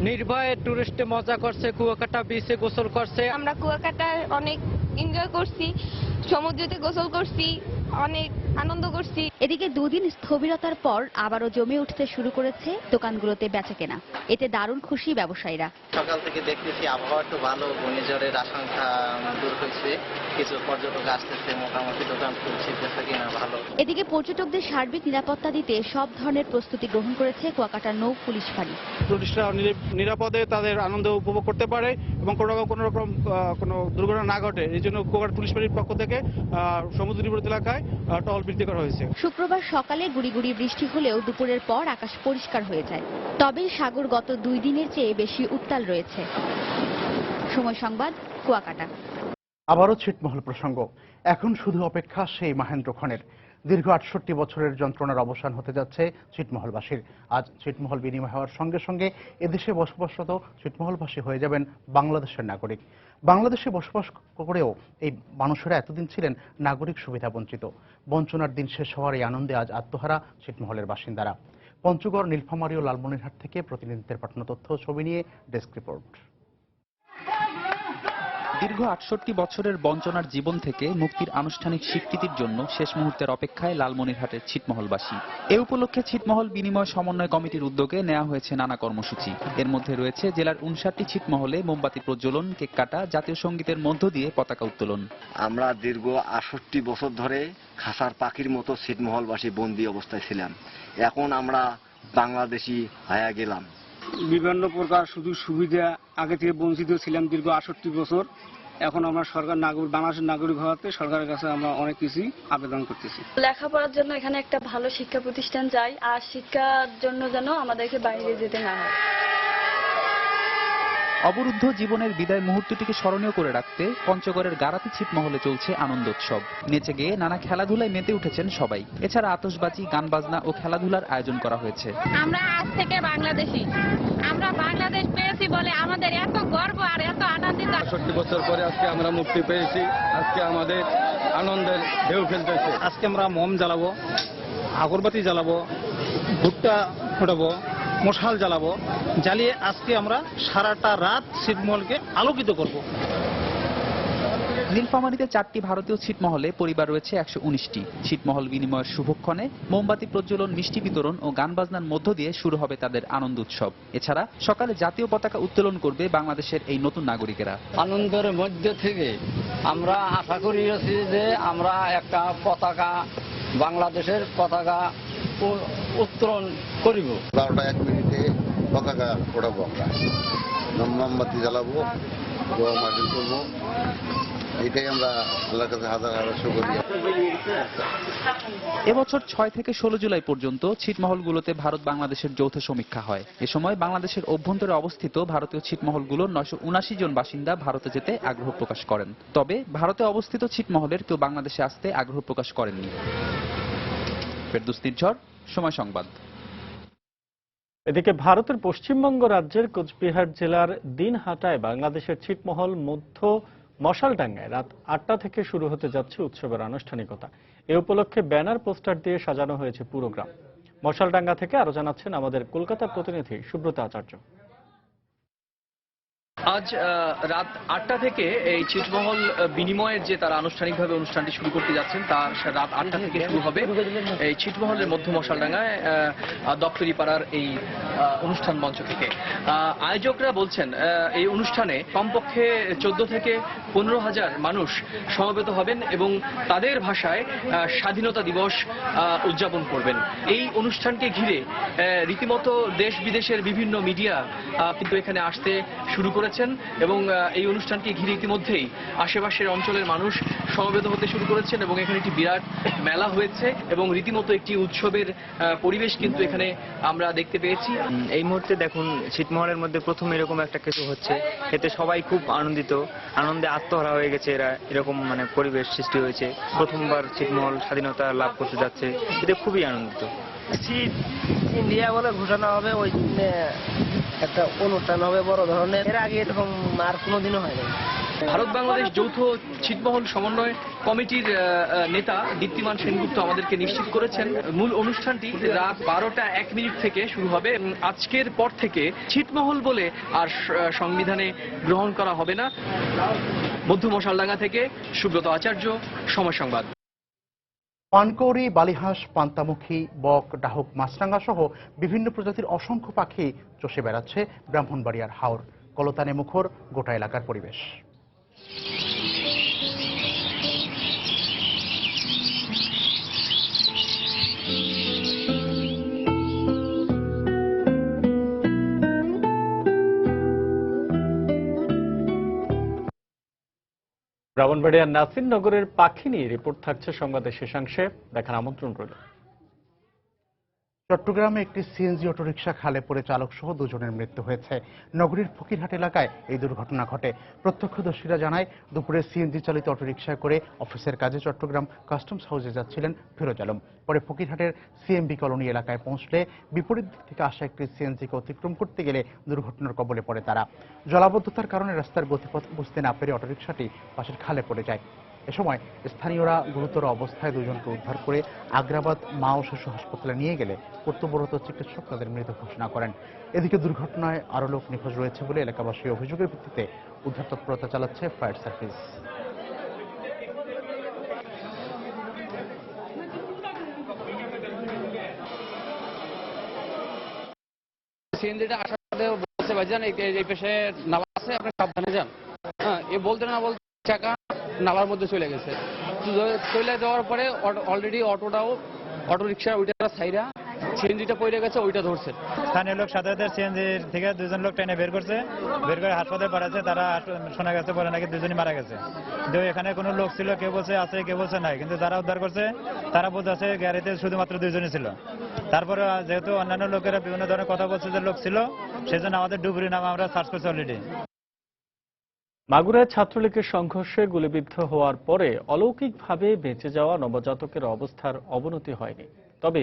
নির্ভয়ে টুরিস্টে মজা করছে, কুয়াকাটা বিচে গোসল করছে। আমরা কুয়াকাটায় অনেক এনজয় করছি, সমুদ্রতে গোসল করছি, অনেক আনন্দ করছি। এদিকে 2 দিন স্থবিরতার পর আবারও জমে উঠতে শুরু করেছে দোকানগুলোতে বেচাকেনা। এতে দারুণ খুশি ব্যবসায়ীরা। সকাল থেকে দেখতেছি আবহাওয়া একটু ভালো, ঘূর্ণিঝড়ের আশঙ্কা দূর হয়েছে, কিছু পর্যটক আসতেছে, মোটামুটি দোকান খুলছে, বেচাকেনা ভালো। এদিকে পর্যটকদের সার্বিক নিরাপত্তা দিতে সব ধরনের প্রস্তুতি গ্রহণ করেছে কুয়াকাটা নৌ পুলিশ ফাঁড়ি। টুরিস্টরা নিরাপদে তাদের আনন্দ উপভোগ করতে পারে এবং কোনো দুর্ঘটনা না ঘটে, এই জন্য কুয়াকাটা পুলিশ ফাঁড়ির পক্ষ থেকে সমুদ্র তীর এলাকায় টহল বৃদ্ধি করা হয়েছে। শুক্রবার সকালে গুড়ি গুড়ি বৃষ্টি হলেও দুপুরের পর আকাশ পরিষ্কার হয়ে যায়। তবে সাগর গত 2 দিনের চেয়ে বেশি উত্তাল রয়েছে। সময় সংবাদ, কুয়াকাটা। আবারও ছিটমহল প্রসঙ্গ। এখন শুধু অপেক্ষা সেই মাহেন্দ্রক্ষণের। দীর্ঘ 68 বছরের যন্ত্রণার অবসান হতে যাচ্ছে ছিটমহলবাসীর। আজ ছিটমহল বিনিময় হওয়ার সঙ্গে সঙ্গে এদেশে বসবাসরত ছিটমহলবাসী হয়ে যাবেন বাংলাদেশের নাগরিক। বাংলাদেশে বসবাস করেও এই মানুষেরা এতদিন ছিলেন নাগরিক সুবিধা বঞ্চিত। বঞ্চনার দিন শেষ হওয়ার এই আনন্দে আজ আত্মহারা ছিটমহলের বাসিন্দারা। পঞ্চগড়, নীলফামারী ও লালমনিরহাট থেকে প্রতিনিধিদের পাঠানো তথ্য ছবি নিয়ে ডেস্ক রিপোর্ট। দীর্ঘ 68 বছরের বঞ্চনার জীবন থেকে মুক্তির আনুষ্ঠানিক স্বীকৃতির জন্য শেষ মুহূর্তের অপেক্ষায় লালমনিরহাটের ছিটমহলবাসী। এ উপলক্ষে ছিটমহল বিনিময় সমন্বয় কমিটির উদ্যোগে নেওয়া হয়েছে নানা কর্মসূচি। এর মধ্যে রয়েছে জেলার 59টি ছিটমহলে মোমবাতি প্রজ্বলন, কেক কাটা, জাতীয় সঙ্গীতের মধ্য দিয়ে পতাকা উত্তোলন। আমরা দীর্ঘ 68 বছর ধরে খাসার পাখির মতো ছিটমহলবাসী বন্দী অবস্থায় ছিলাম। এখন আমরা বাংলাদেশি হয়ে গেলাম। বিভিন্ন প্রকার সুযোগ সুবিধা আগে থেকে বঞ্চিত ছিলাম দীর্ঘ 68 বছর। এখন আমরা বাংলাদেশের নাগরিক হওয়াতে সরকারের কাছে আমরা অনেক কিছু আবেদন করতেছি। লেখাপড়ার জন্য এখানে একটা ভালো শিক্ষা প্রতিষ্ঠান চাই, আর শিক্ষার জন্য যেন আমাদেরকে বাইরে যেতে না হয়। অবরুদ্ধ জীবনের বিদায় মুহূর্তটিকে স্মরণীয় করে রাখতে পঞ্চগড়ের গারাতি ছিটমহলে চলছে আনন্দোৎসব। নেচে গেয়ে নানা খেলাধুলায় মেতে উঠেছেন সবাই। এছাড়া আতশবাজি, গান বাজনা ও খেলাধুলার আয়োজন করা হয়েছে। আমরা আজ থেকে বাংলাদেশি, আমরা বাংলাদেশ পেয়েছি বলে আমাদের এত গর্ব আর এত আনন্দিত। ৬৮ বছর পরে আজকে আমরা মুক্তি পেয়েছি। আজকে আমাদের আনন্দের ঢেউ খেলতেছে। আজকে আমরা মোম জ্বালাবো, আগরবাতি জ্বালাবো, ভুট্টা ফোটাবো, মশাল জ্বালাবো, জ্বালিয়ে আজকে আমরা সারাটা রাত ছিটমহলকে আলোকিত করব। নীলফামারীতে 4টি ভারতীয় ছিটমহলে পরিবার রয়েছে 119টি। ছিটমহল বিনিময়ের শুভক্ষণে মোমবাতি প্রজ্বলন, মিষ্টি বিতরণ ও গান বাজনার মধ্য দিয়ে শুরু হবে তাদের আনন্দ উৎসব। এছাড়া সকালে জাতীয় পতাকা উত্তোলন করবে বাংলাদেশের এই নতুন নাগরিকেরা। আনন্দের মধ্যে থেকে আমরা আশা করি যে আমরা একটা পতাকা, বাংলাদেশের পতাকা উত্তোলন করিব। 12টা 1 মিনিটে পতাকা ওঠাবো, আমরা মোমবাতি জ্বালাবো, দোয়া মাহফিল করবো। এটাই আমরা আল্লাহর কাছে হাজার হাজার শুকরিয়া। এবছর 6 থেকে 16 জুলাই পর্যন্ত ছিটমহলগুলোতে ভারত বাংলাদেশের যৌথ সমীক্ষা হয়। এ সময় বাংলাদেশের অভ্যন্তরে অবস্থিত ভারতীয় ছিটমহলগুলোর 979 জন বাসিন্দা ভারতে যেতে আগ্রহ প্রকাশ করেন। তবে ভারতে অবস্থিত ছিটমহলের কেউ বাংলাদেশে আসতে আগ্রহ প্রকাশ করেননি। ফেরদৌস নির্ঝর, সময় সংবাদ। এদিকে ভারতের পশ্চিমবঙ্গ রাজ্যের কোচবিহার জেলার দিনহাটায় বাংলাদেশের ছিটমহল মধ্য মশালডাঙ্গায় রাত 8টা থেকে শুরু হতে যাচ্ছে উৎসবের আনুষ্ঠানিকতা। এ উপলক্ষে ব্যানার, পোস্টার দিয়ে সাজানো হয়েছে পুরো গ্রাম। মশালডাঙ্গা থেকে আরো জানাচ্ছেন আমাদের কলকাতা প্রতিনিধি সুব্রত আচার্য। আজ রাত 8টা থেকে এই ছিটমহল বিনিময়ের যে তারা আনুষ্ঠানিকভাবে অনুষ্ঠানটি শুরু করতে যাচ্ছেন, তার রাত 8টা থেকে শুরু হবে এই ছিটমহলের মধ্য মশালডাঙ্গায় দপ্তরিপাড়ার এই অনুষ্ঠান মঞ্চ থেকে। আয়োজকরা বলছেন এই অনুষ্ঠানে কমপক্ষে 14 থেকে 15,000 মানুষ সমবেত হবেন এবং তাদের ভাষায় স্বাধীনতা দিবস উদযাপন করবেন। এই অনুষ্ঠানকে ঘিরে রীতিমতো দেশ বিদেশের বিভিন্ন মিডিয়া কিন্তু এখানে আসতে শুরু করেছেন এবং এই অনুষ্ঠানকে ঘিরে ইতিমধ্যেই আশেপাশের অঞ্চলের মানুষ সমবেত হতে শুরু করেছেন এবং এখানে একটি বিরাট মেলা হয়েছে এবং রীতিমতো একটি উৎসবের পরিবেশ কিন্তু এখানে আমরা দেখতে পেয়েছি। এই মুহূর্তে দেখুন ছিটমহলের মধ্যে প্রথম এরকম একটা কিছু হচ্ছে, এতে সবাই খুব আনন্দে আত্মহারা হয়ে গেছে। এরকম পরিবেশ সৃষ্টি হয়েছে। প্রথমবার ছিটমহল স্বাধীনতা লাভ করতে যাচ্ছে, এতে খুবই আনন্দিত। ইন্ডিয়া বলে ঘোষণা হবে, ওই একটা অনুষ্ঠান হবে বড় ধরনের। এর আগে এরকম আর কোনোদিনও হয়নি। ভারত বাংলাদেশ যৌথ ছিটমহল সমন্বয় কমিটির নেতা দীপ্তিমান সেনগুপ্ত আমাদেরকে নিশ্চিত করেছেন মূল অনুষ্ঠানটি রাত 12টা 1 মিনিট থেকে শুরু হবে। আজকের পর থেকে ছিটমহল বলে আর সংবিধানে গ্রহণ করা হবে না। মধ্য মশালডাঙ্গা থেকে সুব্রত আচার্য, সময় সংবাদ। পানকৌড়ি, বালিহাঁস, পান্তামুখী, বক, ডাহুক, মাছরাঙা সহ বিভিন্ন প্রজাতির অসংখ্য পাখি চষে বেড়াচ্ছে ব্রাহ্মণবাড়িয়ার হাওর। কলতানে মুখর গোটা এলাকার পরিবেশ। ব্রাহ্মণবাড়িয়ার নাসিরনগরের পাখি নিয়ে রিপোর্ট থাকছে সংবাদের শেষাংশে। দেখার আমন্ত্রণ রইল। চট্টগ্রামে একটি সিএনজি অটোরিকশা খালে পড়ে চালক সহ দুজনের মৃত্যু হয়েছে। নগরীর ফকিরহাট এলাকায় এই দুর্ঘটনা ঘটে। প্রত্যক্ষদর্শীরা জানায়, দুপুরে সিএনজি চালিত অটোরিকশায় করে অফিসের কাজে চট্টগ্রাম কাস্টমস হাউসে যাচ্ছিলেন ফিরোজ আলম। পরে ফকিরহাটের সিএমবি কলোনি এলাকায় পৌঁছলে বিপরীত দিক থেকে আসা একটি সিএনজিকে অতিক্রম করতে গেলে দুর্ঘটনার কবলে পড়ে তারা। জলাবদ্ধতার কারণে রাস্তার গতিপথ বুঝতে না পেরে অটোরিকশাটি পাশের খালে পড়ে যায়। এ সময় স্থানীয়রা গুরুতর অবস্থায় দুজনকে উদ্ধার করে আগ্রাবাদ মা ও শিশু হাসপাতালে নিয়ে গেলে কর্তব্যরত চিকিৎসক তাদের মৃত ঘোষণা করেন। এদিকে দুর্ঘটনায় আরও লোক নিখোঁজ রয়েছে বলে এলাকাবাসী অভিযোগের ভিত্তিতে উদ্ধার তৎপরতা চালাচ্ছে ফায়ার সার্ভিস। সিএনজিটা আসার পথে বলছে ভাইজান এই পেশে নালা আছে, আপনি সাবধানে যান। হ্যাঁ, এ বলতে না বলতে চাকা নালার মধ্যে চলে গেছে। চলে যাওয়ার পরে অলরেডি অটো রিক্সা ওইটা সাইরা সিএনজিটা পড়ে গেছে, ওইটা ধরছে। স্থানীয় লোক সাথে সিএনজির থেকে দুজন লোক টেনে বের করে হাসপাতালে পাঠাচ্ছে। তারা শোনা গেছে পরে নাকি দুজনই মারা গেছে। কিন্তু এখানে কোনো লোক ছিল, কেউ বলছে আছে, কেউ বলছে নাই। কিন্তু যারা উদ্ধার করছে তারা বলতে আছে গাড়িতে শুধুমাত্র দুজনই ছিল। তারপরে যেহেতু অন্যান্য লোকেরা বিভিন্ন ধরনের কথা বলছে যে লোক ছিল, সেজন্য আমাদের ডুবুরি নাম আমরা সার্চ করছি অলরেডি। মাগুরায় ছাত্রলীগের সংঘর্ষে গুলিবিদ্ধ হওয়ার পরে অলৌকিকভাবে বেঁচে যাওয়া নবজাতকের অবস্থার অবনতি হয়নি, তবে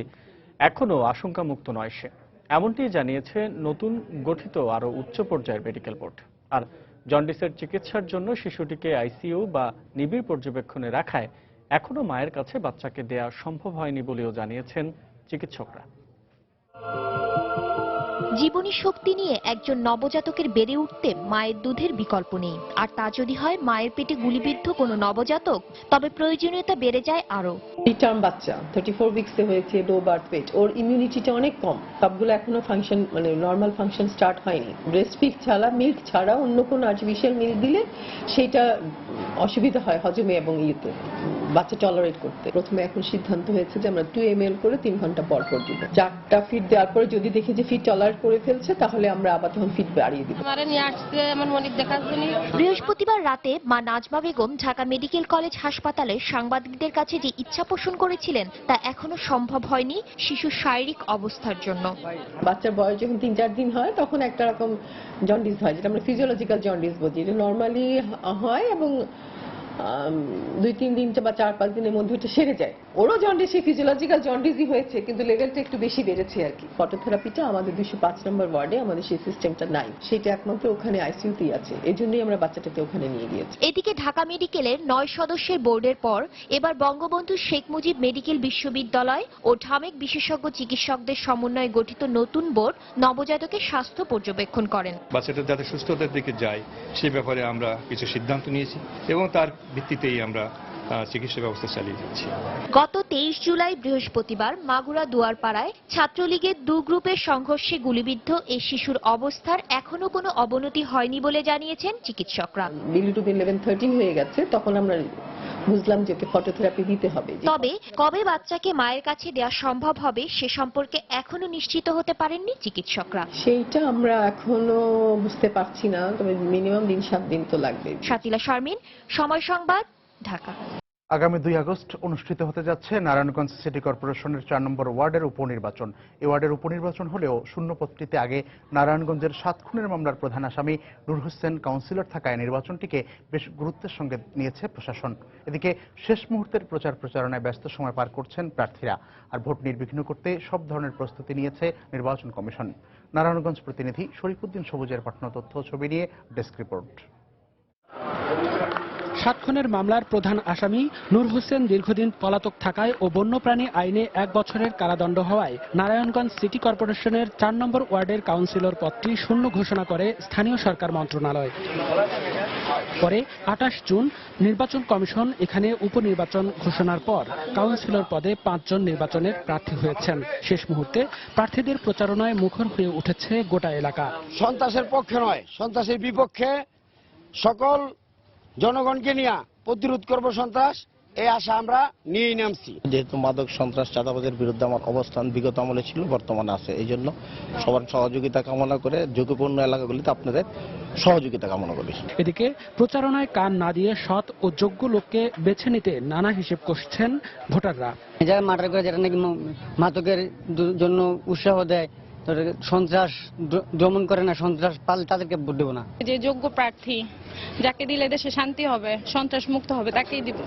এখনও আশঙ্কামুক্ত নয় সে। এমনটি জানিয়েছে নতুন গঠিত আরও উচ্চ পর্যায়ের মেডিকেল বোর্ড। আর জন্ডিসের চিকিৎসার জন্য শিশুটিকে আইসিইউ বা নিবিড় পর্যবেক্ষণে রাখায় এখনও মায়ের কাছে বাচ্চাকে দেয়া সম্ভব হয়নি বলেও জানিয়েছেন চিকিৎসকরা। জীবনী শক্তি নিয়ে একজন নবজাতকের বেড়ে উঠতে মায়ের দুধের বিকল্প নেই। আর তা যদি হয় মায়ের পেটে গুলিবিদ্ধ কোনো নবজাতক, তবে প্রয়োজনীয়তা বেড়ে যায় আরো। রিটার্ন বাচ্চা 34 উইকসে হয়েছে, লো বার্থ ওয়েট, ওর ইমিউনিটিটা অনেক কম। সবগুলো এখনো ফাংশন নর্মাল ফাংশন স্টার্ট হয়নি। ব্রেস্ট মিল্ক ছাড়া অন্য কোনো আর্টিফিশিয়াল মিল্ক দিলে সেটা অসুবিধা হয় হজমে এবং ইয়েতে, বাচ্চা টলারেট করতে। প্রথমে এখন সিদ্ধান্ত হয়েছে যে আমরা 2 ml করে 3 ঘন্টা পর পর দিব। 4টা ফিট দেওয়ার পরে যদি দেখি যে ফিট টলারেট করে ফেলছে, তাহলে আমরা আবার তখন ফিট বাড়িয়ে দিব। বৃহস্পতিবার রাতে মা নাজমা বেগম ঢাকা মেডিকেল কলেজ হাসপাতালে সাংবাদিকদের কাছে যে ইচ্ছা পোষণ করেছিলেন তা এখনো সম্ভব হয়নি শিশুর শারীরিক অবস্থার জন্য। বাচ্চার বয়স যখন 3-4 দিন হয় তখন একটা রকম জন্ডিস হয়, যেটা আমরা ফিজিওলজিক্যাল জন্ডিস বলি। এটা নর্মালি হয় এবং 2-3 দিন বা 4-5 দিনের মধ্যে এটা সেরে যায়। ওরও জন্ডিস ফিজিওলজিক্যাল জন্ডিসই হয়েছে, কিন্তু লেভেলটা একটু বেশি বেড়েছে আর কি। ফটোথেরাপিটা আমাদের 205 নম্বর ওয়ার্ডে আমাদের সেই সিস্টেমটা নাই, সেটা একমাত্র ওখানে আইসিইউতেই আছে। এই জন্যই আমরা বাচ্চাটাকে ওখানে নিয়ে গিয়েছি। এদিকে ঢাকা মেডিকেলের 9 সদস্যের বোর্ডের পর এবার বঙ্গবন্ধু শেখ মুজিব মেডিকেল বিশ্ববিদ্যালয় ও ঢামেক বিশেষজ্ঞ চিকিৎসকদের সমন্বয়ে গঠিত নতুন বোর্ড নবজাতকের স্বাস্থ্য পর্যবেক্ষণ করেন। বাচ্চাটা যাতে সুস্থতার দিকে যায় সে ব্যাপারে আমরা কিছু সিদ্ধান্ত নিয়েছি এবং তার ভিত্তিতেই আমরা চিকিৎসা ব্যবস্থা চালিয়ে যাচ্ছি। গত 23 জুলাই বৃহস্পতিবার মাগুরা দুয়ারপাড়ায় ছাত্রলীগের 2 গ্রুপের সংঘর্ষে গুলিবিদ্ধ এই শিশুর অবস্থার এখনো কোনো অবনতি হয়নি বলে জানিয়েছেন চিকিৎসকরা। বিলিরুবিন 11-13 হয়ে গেছে, তখন আমরা বুঝলাম যে ওকে ফটোথেরাপি দিতে হবে। তবে কবে বাচ্চাকে মায়ের কাছে দেওয়া সম্ভব হবে সে সম্পর্কে এখনো নিশ্চিত হতে পারেননি চিকিৎসকরা। সেইটা আমরা এখনো বুঝতে পারছি না, তবে মিনিমাম 7 দিন তো লাগবে। শাতিলা শারমিন, সময় সংবাদ, ঢাকা। আগামী 2 আগস্ট অনুষ্ঠিত হতে যাচ্ছে নারায়ণগঞ্জ সিটি কর্পোরেশনের 4 নম্বর ওয়ার্ডের উপনির্বাচন। এই ওয়ার্ডের উপনির্বাচন হলেও শূন্যপদটিতে আগে নারায়ণগঞ্জের 7 খুনের মামলার প্রধান আসামি নূর হোসেন কাউন্সিলর থাকায় নির্বাচনটিকে বেশ গুরুত্বের সঙ্গে নিয়েছে প্রশাসন। এদিকে শেষ মুহূর্তের প্রচারণায় ব্যস্ত সময় পার করছেন প্রার্থীরা। আর ভোট নির্বিঘ্ন করতে সব ধরনের প্রস্তুতি নিয়েছে নির্বাচন কমিশন। নারায়ণগঞ্জ প্রতিনিধি শরীফুদ্দিন সবুজের পাঠানো তথ্য ছবি নিয়ে ডেস্ক রিপোর্ট। 7 খুনের মামলার প্রধান আসামি নূর হোসেন দীর্ঘদিন পলাতক থাকায় ও বন্যপ্রাণী আইনে 1 বছরের কারাদণ্ড হওয়ায় নারায়ণগঞ্জ সিটি কর্পোরেশনের 4 নম্বর ওয়ার্ডের কাউন্সিলর পদটি শূন্য ঘোষণা করে স্থানীয় সরকার মন্ত্রণালয়। পরে 28 জুন নির্বাচন কমিশন এখানে উপনির্বাচন ঘোষণার পর কাউন্সিলর পদে 5 জন নির্বাচনের প্রার্থী হয়েছেন। শেষ মুহূর্তে প্রার্থীদের প্রচারণায় মুখর হয়ে উঠেছে গোটা এলাকা। সন্ত্রাসের পক্ষে নয়, সন্ত্রাসের বিপক্ষে, সকল জনগণকে নিয়ে প্রতিরোধ করব সন্ত্রাস এই আশা আমরা নিয়ে নামছি। যেহেতু মাদক সন্ত্রাস চাঁদাবাজের বিরুদ্ধে আমার অবস্থান বিগত আমলে ছিল, বর্তমানে আছে, এই জন্য সবার সহযোগিতা কামনা করে ঝুঁকিপূর্ণ এলাকাগুলিতে আপনাদের সহযোগিতা কামনা করি। এদিকে প্রচারণায় কান না দিয়ে সৎ ও যোগ্য লোককে বেছে নিতে নানা হিসেব কষছেন ভোটাররা। যারা মার্ডার করে, যারা নাকি মাদকের জন্য উৎসাহ দেয়, সন্ত্রাস দমন করে না, সন্ত্রাস পালে তাদেরকে ভোট দেবো না। যে যোগ্য প্রার্থী, যাকে দিলে দেশে শান্তি হবে, সন্ত্রাস মুক্ত হবে, তাকেই দিব।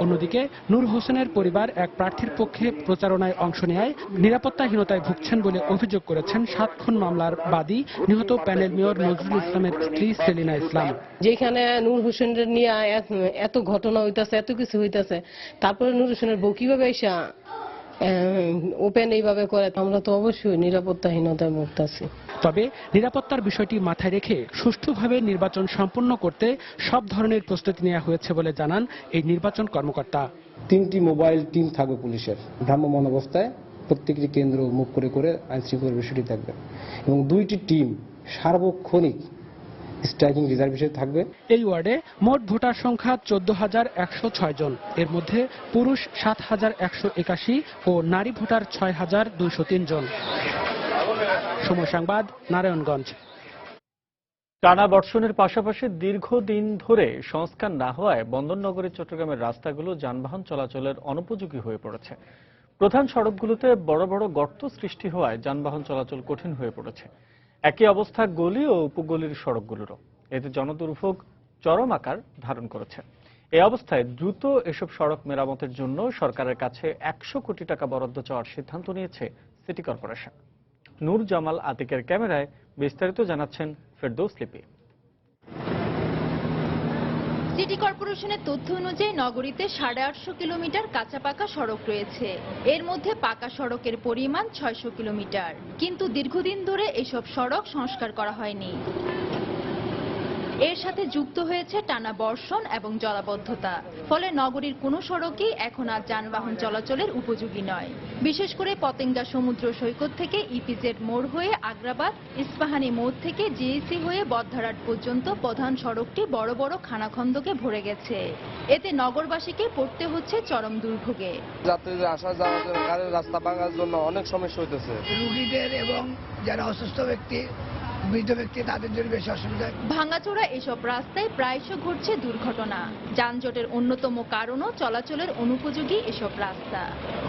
অন্যদিকে নূর হোসেনের পরিবার এক প্রার্থীর পক্ষে প্রচারণায় অংশ নেয় নিরাপত্তাহীনতায় ভুগছেন বলে অভিযোগ করেছেন 7 খুন মামলার বাদী নিহত প্যানেল মেয়র নজরুল ইসলামের স্ত্রী সেলিনা ইসলাম। যেখানে নূর হোসেনের নিয়ে এত ঘটনা হইতাছে, এত কিছু হইতাছে, তারপরে নূর হোসেনের বউ কিভাবে এসা ওপেন এইভাবে করে, আমরা তো অবশ্যই নিরাপত্তাহীনতায় ভুগতেছি। তবে নিরাপত্তার বিষয়টি মাথায় রেখে সুষ্ঠুভাবে নির্বাচন সম্পন্ন করতে সব ধরনের প্রস্তুতি নেওয়া হয়েছে বলে জানান এই নির্বাচন কর্মকর্তা। 3টি মোবাইল টিম থাকবে পুলিশের, ভ্রাম্যমাণ অবস্থায় প্রত্যেকটি কেন্দ্র মুখ করে করে আইন শৃঙ্খলার বিষয়টি থাকবে, এবং 2টি টিম সার্বক্ষণিক স্ট্রাইকিং রিজার্ভে থাকবে। এই ওয়ার্ডে মোট ভোটার সংখ্যা 14,106 জন, এর মধ্যে পুরুষ 7,181 ও নারী ভোটার 6,203 জন। সময় সংবাদ, নারায়ণগঞ্জ। টানা বর্ষণের পাশাপাশি দীর্ঘদিন ধরে সংস্কার না হওয়ায় বন্দরনগরী চট্টগ্রামের রাস্তাগুলো যানবাহন চলাচলের অনুপযোগী হয়ে পড়েছে। প্রধান সড়কগুলোতে বড় বড় গর্ত সৃষ্টি হওয়ায় যানবাহন চলাচল কঠিন হয়ে পড়েছে। একই অবস্থা গলি ও উপগলির সড়কগুলোরও। এতে জনদুর্ভোগ চরম আকার ধারণ করেছে। এই অবস্থায় দ্রুত এসব সড়ক মেরামতের জন্য সরকারের কাছে 100 কোটি টাকা বরাদ্দ চাওয়ার সিদ্ধান্ত নিয়েছে সিটি কর্পোরেশন। নূর জামাল আতিকের ক্যামেরায় বিস্তারিত জানাচ্ছেন ফেরদৌস লিপি। সিটি কর্পোরেশনের তথ্য অনুযায়ী নগরীতে 850 কিলোমিটার কাঁচা পাকা সড়ক রয়েছে। এর মধ্যে পাকা সড়কের পরিমাণ 600 কিলোমিটার, কিন্তু দীর্ঘদিন ধরে এসব সড়ক সংস্কার করা হয়নি। এর সাথে যুক্ত হয়েছে টানা বর্ষণ এবং জলাবদ্ধতা, ফলে নগরীর কোনো সড়কই এখন আর যানবাহন চলাচলের উপযোগী নয়। বিশেষ করে পতেঙ্গা সমুদ্র সৈকত থেকে ইপিজেড মোড় হয়ে আগ্রাবাদ, ইস্পাহানি মোড় থেকে জিএসি হয়ে বদ্ধরাট পর্যন্ত প্রধান সড়কটি বড় বড় খানাখন্দকে ভরে গেছে। এতে নগরবাসীকে পড়তে হচ্ছে চরম দুর্ভোগে। যাত্রীদের আসা যাওয়ার রাস্তা ভাঙার জন্য অনেক সমস্যা হইতেছে। রোগীদের এবং যারা অসুস্থ ব্যক্তি, বৃদ্ধ ব্যক্তি, তাদের জন্য বেশি অসুবিধা। ভাঙাচোরা এসব রাস্তায় প্রায়শ ঘটছে দুর্ঘটনা। যানজটের অন্যতম কারণও চলাচলের অনুপযোগী এসব রাস্তা।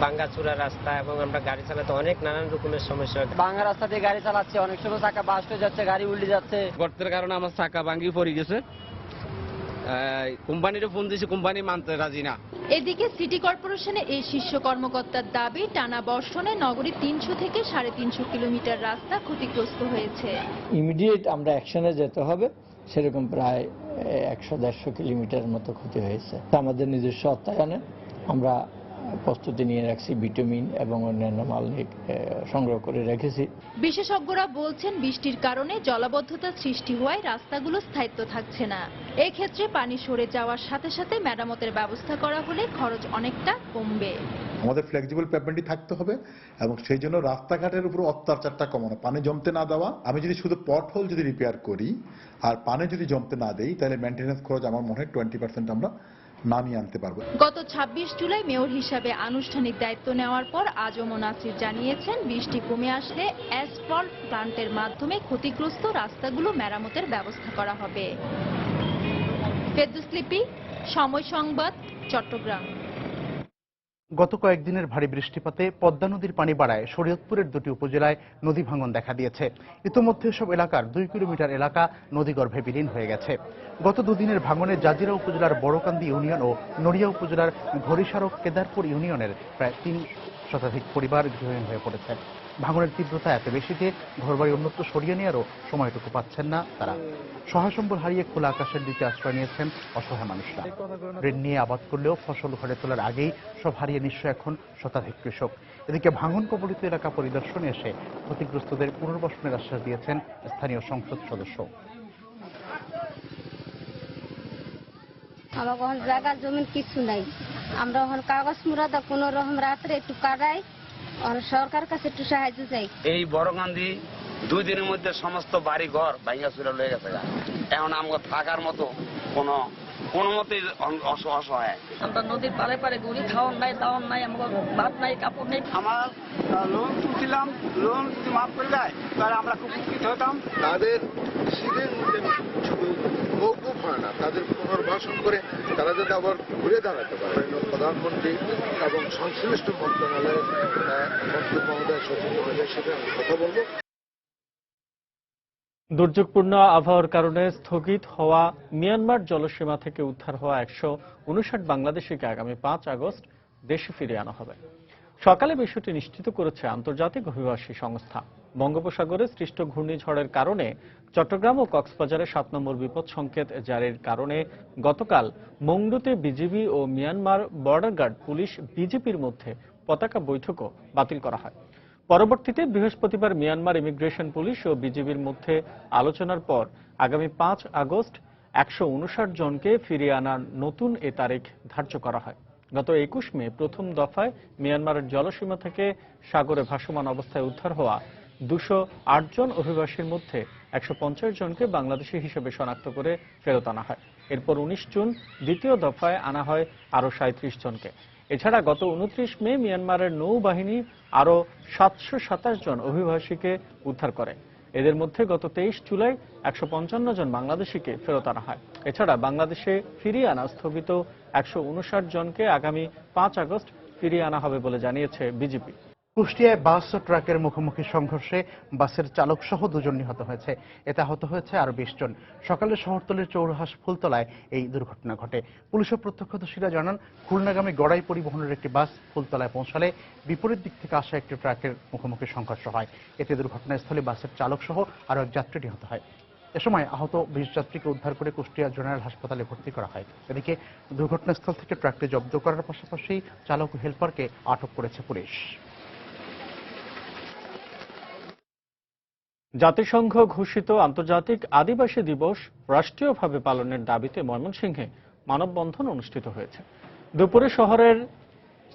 ভাঙাচোরা রাস্তা এবং আমরা গাড়ি চালাতে অনেক নানান রকমের সমস্যা। ভাঙা রাস্তা দিয়ে গাড়ি চালাচ্ছে, অনেক সময় চাকা বাস্ট হয়ে যাচ্ছে, গাড়ি উল্টে যাচ্ছে। গর্তের কারণে আমার চাকা ভাঙি পড়ে গেছে। কোম্পানিরও ফোন দিয়েছে, কোম্পানি মানতে রাজি না। এদিকে সিটি কর্পোরেশনের এই শীর্ষ কর্মকর্তার দাবি, টানা বর্ষণে নগরী 300 থেকে 350 কিলোমিটার রাস্তা ক্ষতিগ্রস্ত হয়েছে। ইমিডিয়েট আমরা অ্যাকশনে যেতে হবে, সেরকম প্রায় 100-150 কিলোমিটার মতো ক্ষতি হয়েছে। আমাদের নিজস্ব অর্থায়নে আমরা প্রস্তুতি নিয়ে রাখছি, ভিটামিন এবং অন্যান্য মাল সংগ্রহ করে রেখেছি। বিশেষজ্ঞরা বলছেন, বৃষ্টির কারণে জলাবদ্ধতা সৃষ্টি হওয়ায় রাস্তাগুলো স্থায়িত্ব থাকছে না। এই ক্ষেত্রে পানি সরে যাওয়ার সাথে সাথে মেরামতের ব্যবস্থা করা হলে খরচ অনেকটা কমবে। আমাদের ফ্লেক্সিবল পেভমেন্টই থাকতে হবে এবং সেই জন্য রাস্তাঘাটের উপর অত্যাচারটা কমানো, পানি জমতে না দেওয়া। আমি যদি শুধু পটহোল যদি রিপেয়ার করি আর পানি যদি জমতে না দেই, তাহলে মেইনটেনেন্স খরচ আমার মনে হয় 20% আমরা নামিয়ে আনতে পারবো। গত 26 জুলাই মেয়র হিসাবে আনুষ্ঠানিক দায়িত্ব নেওয়ার পর আজম নাসির জানিয়েছেন, বৃষ্টি কমে আসলে অ্যাসফল্ট প্লান্টের মাধ্যমে ক্ষতিগ্রস্ত রাস্তাগুলো মেরামতের ব্যবস্থা করা হবে। ফেরদৌস লিপি, সময় সংবাদ, চট্টগ্রাম। গত কয়েকদিনের ভারী বৃষ্টিপাতে পদ্মা নদীর পানি বাড়ায় শরীয়তপুরের 2টি উপজেলায় নদী ভাঙন দেখা দিয়েছে। ইতোমধ্যে সব এলাকার 2 কিলোমিটার এলাকা নদীগর্ভে বিলীন হয়ে গেছে। গত দুদিনের ভাঙনে জাজিরা উপজেলার বড়কান্দি ইউনিয়ন ও নড়িয়া উপজেলার ঘড়িসার ও কেদারপুর ইউনিয়নের প্রায় 3 শতাধিক পরিবার গৃহহীন হয়ে পড়েছে। ভাঙনের তীব্রতা এত বেশি যে ঘরবাড়ি অন্যত্র সরিয়ে নেওয়ারও সময়টুকু পাচ্ছেন না তারা। সহায়সম্বল হারিয়ে খোলা আকাশের নিচে আশ্রয় নিয়েছেন অসহায় মানুষরা। ঋণ নিয়ে আবাদ করলেও ফসল ঘরে তোলার আগেই সব হারিয়ে নিঃস্ব এখন শতাধিক কৃষক। এদিকে ভাঙন কবলিত এলাকা পরিদর্শনে এসে ক্ষতিগ্রস্তদের পুনর্বাসনের আশ্বাস দিয়েছেন স্থানীয় সংসদ সদস্য। আমার এখন জায়গা জমিন কিছু নাই, আমরা এখন কাগজ মুরাদা কোন রকম রাত্রে একটু কাটাই, সরকার কাছে একটু সাহায্য চাই। এই বড়কান্দি 2 দিনের মধ্যে সমস্ত বাড়ি ঘর ভাঙা চুরা লয়ে গেছে। এখন আমাকে থাকার মতো কোনো কোনো মতে অসহায়। আমরা নদীর পারে পারে ঘুরি, খাওয়ার নাই দাওয়ার নাই, আমাদের ভাত নাই কাপড় নেই। আমার লোন তুলছিলাম, লোন যদি মাফ করে দেয় তাহলে আমরা খুব উপকৃত হতাম। তাদের শিবির শুধু মৌকুফ হয় না, তাদের পুনর্বাসন করে তারা যাতে আবার ঘুরে দাঁড়াতে পারে। প্রধানমন্ত্রী এবং সংশ্লিষ্ট মন্ত্রণালয়ের মন্ত্রী মহোদয়, সচিব মহোদয় সাথে আমি কথা বলবো। দুর্যোগপূর্ণ আবহাওয়ার কারণে স্থগিত হওয়া মিয়ানমার জলসীমা থেকে উদ্ধার হওয়া 159 বাংলাদেশিকে আগামী 5 আগস্ট দেশে ফিরিয়ে আনা হবে। সকালে বিষয়টি নিশ্চিত করেছে আন্তর্জাতিক অভিবাসী সংস্থা। বঙ্গোপসাগরে সৃষ্ট ঘূর্ণিঝড়ের কারণে চট্টগ্রাম ও কক্সবাজারে 7 নম্বর বিপদ সংকেত জারির কারণে গতকাল মংডুতে বিজিবি ও মিয়ানমার বর্ডার গার্ড পুলিশ বিজেপির মধ্যে পতাকা বৈঠকও বাতিল করা হয়। পরবর্তীতে বৃহস্পতিবার মিয়ানমার ইমিগ্রেশন পুলিশ ও বিজিবির মধ্যে আলোচনার পর আগামী 5 আগস্ট 159 জনকে ফিরিয়ে আনার নতুন এ তারিখ ধার্য করা হয়। গত 21 মে প্রথম দফায় মিয়ানমারের জলসীমা থেকে সাগরে ভাসমান অবস্থায় উদ্ধার হওয়া 208 জন অভিবাসীর মধ্যে 150 জনকে বাংলাদেশি হিসেবে শনাক্ত করে ফেরত আনা হয়। এরপর 19 জুন দ্বিতীয় দফায় আনা হয় আরও 37 জনকে। এছাড়া গত 29 মে মিয়ানমারের নৌবাহিনী আরও 727 জন অভিবাসীকে উদ্ধার করে। এদের মধ্যে গত 23 জুলাই 155 জন বাংলাদেশিকে ফেরত আনা হয়। এছাড়া বাংলাদেশে ফিরিয়ে আনা স্থগিত 159 জনকে আগামী 5 আগস্ট ফিরিয়ে আনা হবে বলে জানিয়েছে বিজেপি। কুষ্টিয়ায় বাস ও ট্রাকের মুখোমুখি সংঘর্ষে বাসের চালক সহ 2 জন নিহত হয়েছে। এতে আহত হয়েছে আরো 20 জন। সকালে শহরতলির চৌরাহাস ফুলতলায় এই দুর্ঘটনা ঘটে। পুলিশের প্রত্যক্ষদর্শীরা জানান, খুলনাগামী গড়াই পরিবহনের একটি বাস ফুলতলায় পৌঁছালে বিপরীত দিক থেকে আসা একটি ট্রাকের মুখোমুখি সংঘর্ষ হয়। এতে দুর্ঘটনাস্থলে বাসের চালক সহ আরো এক যাত্রী নিহত হয়। এ সময় আহত 20 যাত্রীকে উদ্ধার করে কুষ্টিয়া জেনারেল হাসপাতালে ভর্তি করা হয়। এদিকে দুর্ঘটনাস্থল থেকে ট্রাকটি জব্দ করার পাশাপাশি চালক ও হেলপারকে আটক করেছে পুলিশ। জাতিসংঘ ঘোষিত আন্তর্জাতিক আদিবাসী দিবস রাষ্ট্রীয়ভাবে পালনের দাবিতে ময়মনসিংহে মানববন্ধন অনুষ্ঠিত হয়েছে। দুপুরে শহরের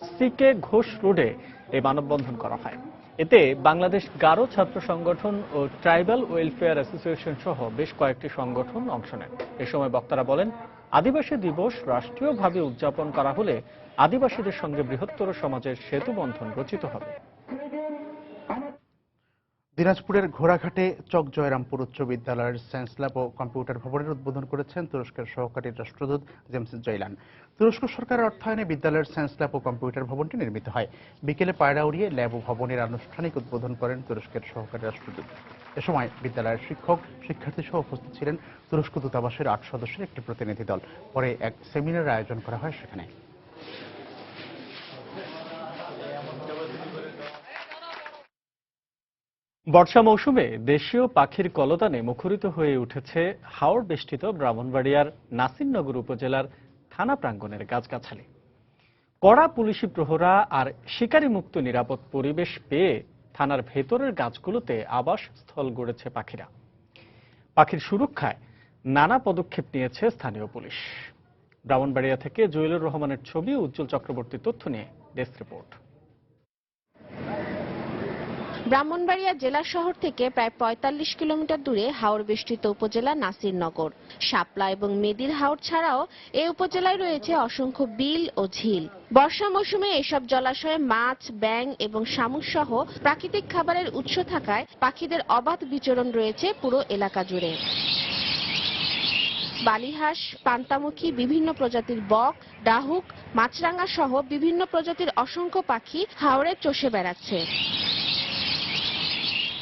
সিকে ঘোষ রোডে এই মানববন্ধন করা হয়। এতে বাংলাদেশ গারো ছাত্র সংগঠন ও ট্রাইবাল ওয়েলফেয়ার অ্যাসোসিয়েশন সহ বেশ কয়েকটি সংগঠন অংশ নেন। এ সময় বক্তারা বলেন, আদিবাসী দিবস রাষ্ট্রীয়ভাবে উদযাপন করা হলে আদিবাসীদের সঙ্গে বৃহত্তর সমাজের সেতুবন্ধন রচিত হবে। দিনাজপুরের ঘোড়াঘাটে চক জয়রামপুর উচ্চ বিদ্যালয়ের সায়েন্স ল্যাব ও কম্পিউটার ভবনের উদ্বোধন করেছেন তুরস্কের সহকারী রাষ্ট্রদূত জেমস জয়লান। তুরস্ক সরকারের অর্থায়নে বিদ্যালয়ের সায়েন্স ল্যাব ও কম্পিউটার ভবনটি নির্মিত হয়। বিকেলে পায়রা উড়িয়ে ল্যাব ও ভবনের আনুষ্ঠানিক উদ্বোধন করেন তুরস্কের সহকারী রাষ্ট্রদূত। এ সময় বিদ্যালয়ের শিক্ষক, শিক্ষার্থী সহ উপস্থিত ছিলেন তুরস্ক দূতাবাসের 8 সদস্যের একটি প্রতিনিধি দল। পরে এক সেমিনারের আয়োজন করা হয় সেখানে। বর্ষা মৌসুমে দেশীয় পাখির কলতানে মুখরিত হয়ে উঠেছে হাওর বেষ্টিত ব্রাহ্মণবাড়িয়ার নাসিরনগর উপজেলার থানা প্রাঙ্গণের গাছগাছালি। কড়া পুলিশি প্রহরা আর শিকারী মুক্ত নিরাপদ পরিবেশ পেয়ে থানার ভেতরের গাছগুলোতে আবাস স্থল গড়েছে পাখিরা। পাখির সুরক্ষায় নানা পদক্ষেপ নিয়েছে স্থানীয় পুলিশ। ব্রাহ্মণবাড়িয়া থেকে জহিলুর রহমানের ছবি, উজ্জ্বল চক্রবর্তীর তথ্য নিয়ে ডেস্ক রিপোর্ট। ব্রাহ্মণবাড়িয়া জেলা শহর থেকে প্রায় 45 কিলোমিটার দূরে হাওর বেষ্টিত উপজেলা নাসিরনগর। শাপলা এবং মেদির হাওর ছাড়াও এই উপজেলায় রয়েছে অসংখ্য বিল ও ঝিল। বর্ষা মৌসুমে এসব জলাশয়ে মাছ, ব্যাঙ এবং শামুক সহ প্রাকৃতিক খাবারের উৎস থাকায় পাখিদের অবাধ বিচরণ রয়েছে পুরো এলাকা জুড়ে। বালিহাঁস, পান্তামুখী, বিভিন্ন প্রজাতির বক, ডাহুক, মাছরাঙা সহ বিভিন্ন প্রজাতির অসংখ্য পাখি হাওরে চষে বেড়াচ্ছে।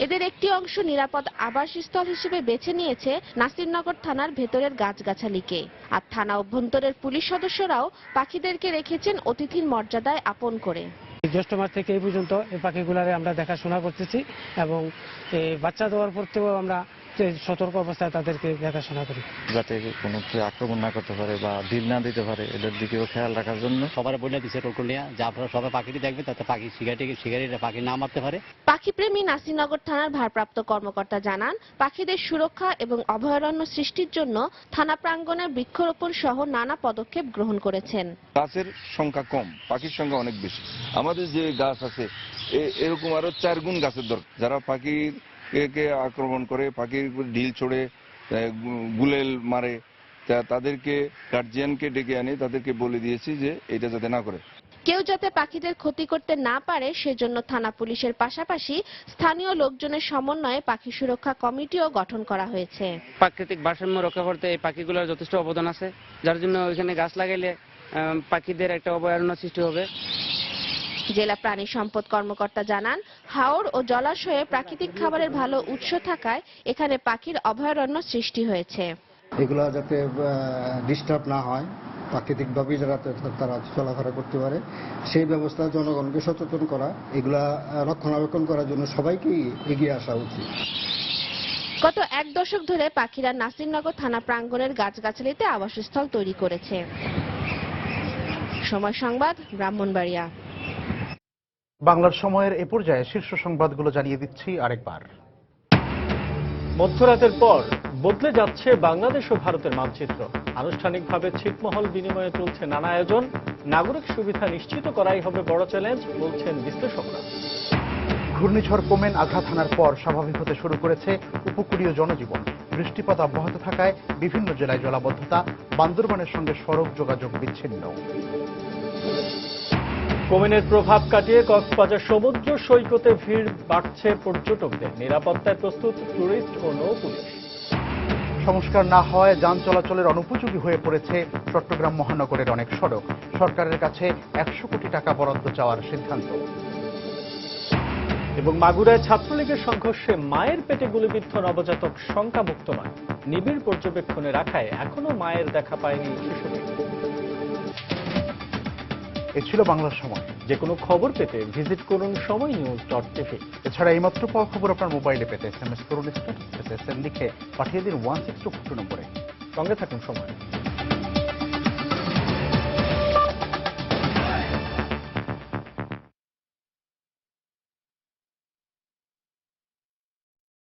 এদের একটি অংশ নিরাপদ আবাসস্থল হিসেবে বেছে নিয়েছে নাসিরনগর থানার ভেতরের গাছগাছালিকে। আর থানা অভ্যন্তরের পুলিশ সদস্যরাও পাখিদেরকে রেখেছেন অতিথির মর্যাদায় আপন করে। জ্যৈষ্ঠ মাস থেকে এই পর্যন্ত এই পাখিগুলারে আমরা দেখাশোনা করতেছি এবং বাচ্চা দেওয়ার পর থেকেও আমরা সতর্ক অবস্থায় তাদেরকে দেখাশোনা করি, যাতে কোনো আক্রমণ না করতে পারে বা ঢিল না দিতে পারে, এদের দিকেও খেয়াল রাখার জন্য সবার বলে দিচ্ছে রোকলিয়া যে আপনারা সবাই পাখিটি দেখবে, তাতে পাখি শিকারিরা পাখি না মারতে পারে। পাখিপ্রেমী নাসিরনগর থানার ভারপ্রাপ্ত কর্মকর্তা জানান, পাখিদের সুরক্ষা এবং অভয়ারণ্য সৃষ্টির জন্য থানা প্রাঙ্গণে বৃক্ষরোপণ সহ নানা পদক্ষেপ গ্রহণ করেছেন। গাছের সংখ্যা কম, পাখির সংখ্যা অনেক বেশি। আমাদের যে গাছ আছে এরকম আরো 4 গুণ গাছের দরকার, যারা পাখিকে আক্রমণ করে, পাখির ঢিল ছোড়ে, গুলেল মারে, তাদেরকে গার্জিয়ানকে ডেকে আনি তাদেরকে বলে দিয়েছি যে এটা যাতে না করে। কেউ যাতে পাখিদের ক্ষতি করতে না পারে সেজন্য থানা পুলিশের পাশাপাশি স্থানীয় লোকজনের সমন্বয়ে পাখি সুরক্ষা কমিটিও গঠন করা হয়েছে। প্রাকৃতিক ভারসাম্য রক্ষা করতে এই পাখিগুলোর যথেষ্ট অবদান আছে, যার জন্য ওইখানে গাছ লাগাইলে পাখিদের একটা অভয়ারণ্য সৃষ্টি হবে। জেলা প্রাণী সম্পদ কর্মকর্তা জানান, হাওর ও জলাশয়ে প্রাকৃতিক খাবারের ভালো উৎস থাকায় এখানে পাখির অভয়ারণ্য সৃষ্টি হয়েছে। এগুলা যাতে ডিস্টার্ব না হয়, প্রাকৃতিকভাবে যাতে তারা চলাফেরা করতে পারে সেই ব্যবস্থা জনগণকে সচেতন করা, এগুলা রক্ষণাবেক্ষণ করার জন্য সবাইকেই এগিয়ে আসা উচিত। গত 1 দশক ধরে পাখিরা নাসিরনগর থানা প্রাঙ্গণের গাছগাছালিতে আবাসস্থল তৈরি করেছে। সময় সংবাদ, ব্রাহ্মণবাড়িয়া। বাংলার সময়ের এ পর্যায়ে শীর্ষ সংবাদগুলো জানিয়ে দিচ্ছি আরেকবার। মধ্যরাতের পর বদলে যাচ্ছে বাংলাদেশ ও ভারতের মানচিত্র। আনুষ্ঠানিকভাবে ছিটমহল বিনিময়ে চলছে নানা আয়োজন। নাগরিক সুবিধা নিশ্চিত করাই হবে বড় চ্যালেঞ্জ, বলছেন বিশ্লেষকরা। ঘূর্ণিঝড় কোমেন আঘাত হানার পর স্বাভাবিক হতে শুরু করেছে উপকূলীয় জনজীবন। বৃষ্টিপাত অব্যাহত থাকায় বিভিন্ন জেলায় জলাবদ্ধতা, বান্দরবানের সঙ্গে সড়ক যোগাযোগ বিচ্ছিন্ন। কোমেনের প্রভাব কাটিয়ে কক্সবাজার সমুদ্র সৈকতে ভিড় বাড়ছে পর্যটকদের। নিরাপত্তায় প্রস্তুত টুরিস্ট ও নৌ পুলিশ। সংস্কার না হওয়ায় যান চলাচলের অনুপযোগী হয়ে পড়েছে চট্টগ্রাম মহানগরের অনেক সড়ক। সরকারের কাছে 100 কোটি টাকা বরাদ্দ চাওয়ার সিদ্ধান্ত। এবং মাগুরায় ছাত্রলীগের সংঘর্ষে মায়ের পেটে গুলিবিদ্ধ নবজাতক শঙ্কামুক্ত নয়। নিবিড় পর্যবেক্ষণে রাখায় এখনো মায়ের দেখা পায়নি শিশুটি। এ ছিল বাংলার সময়। যে কোনো খবর পেতে ভিজিট করুন সময়নিউজ.tv। এছাড়া এইমাত্র পাওয়া খবর আপনার মোবাইলে পেতে SMS করুন, SSN লিখে পাঠিয়ে দিন 16242 নম্বরে। সঙ্গে থাকুন সময়।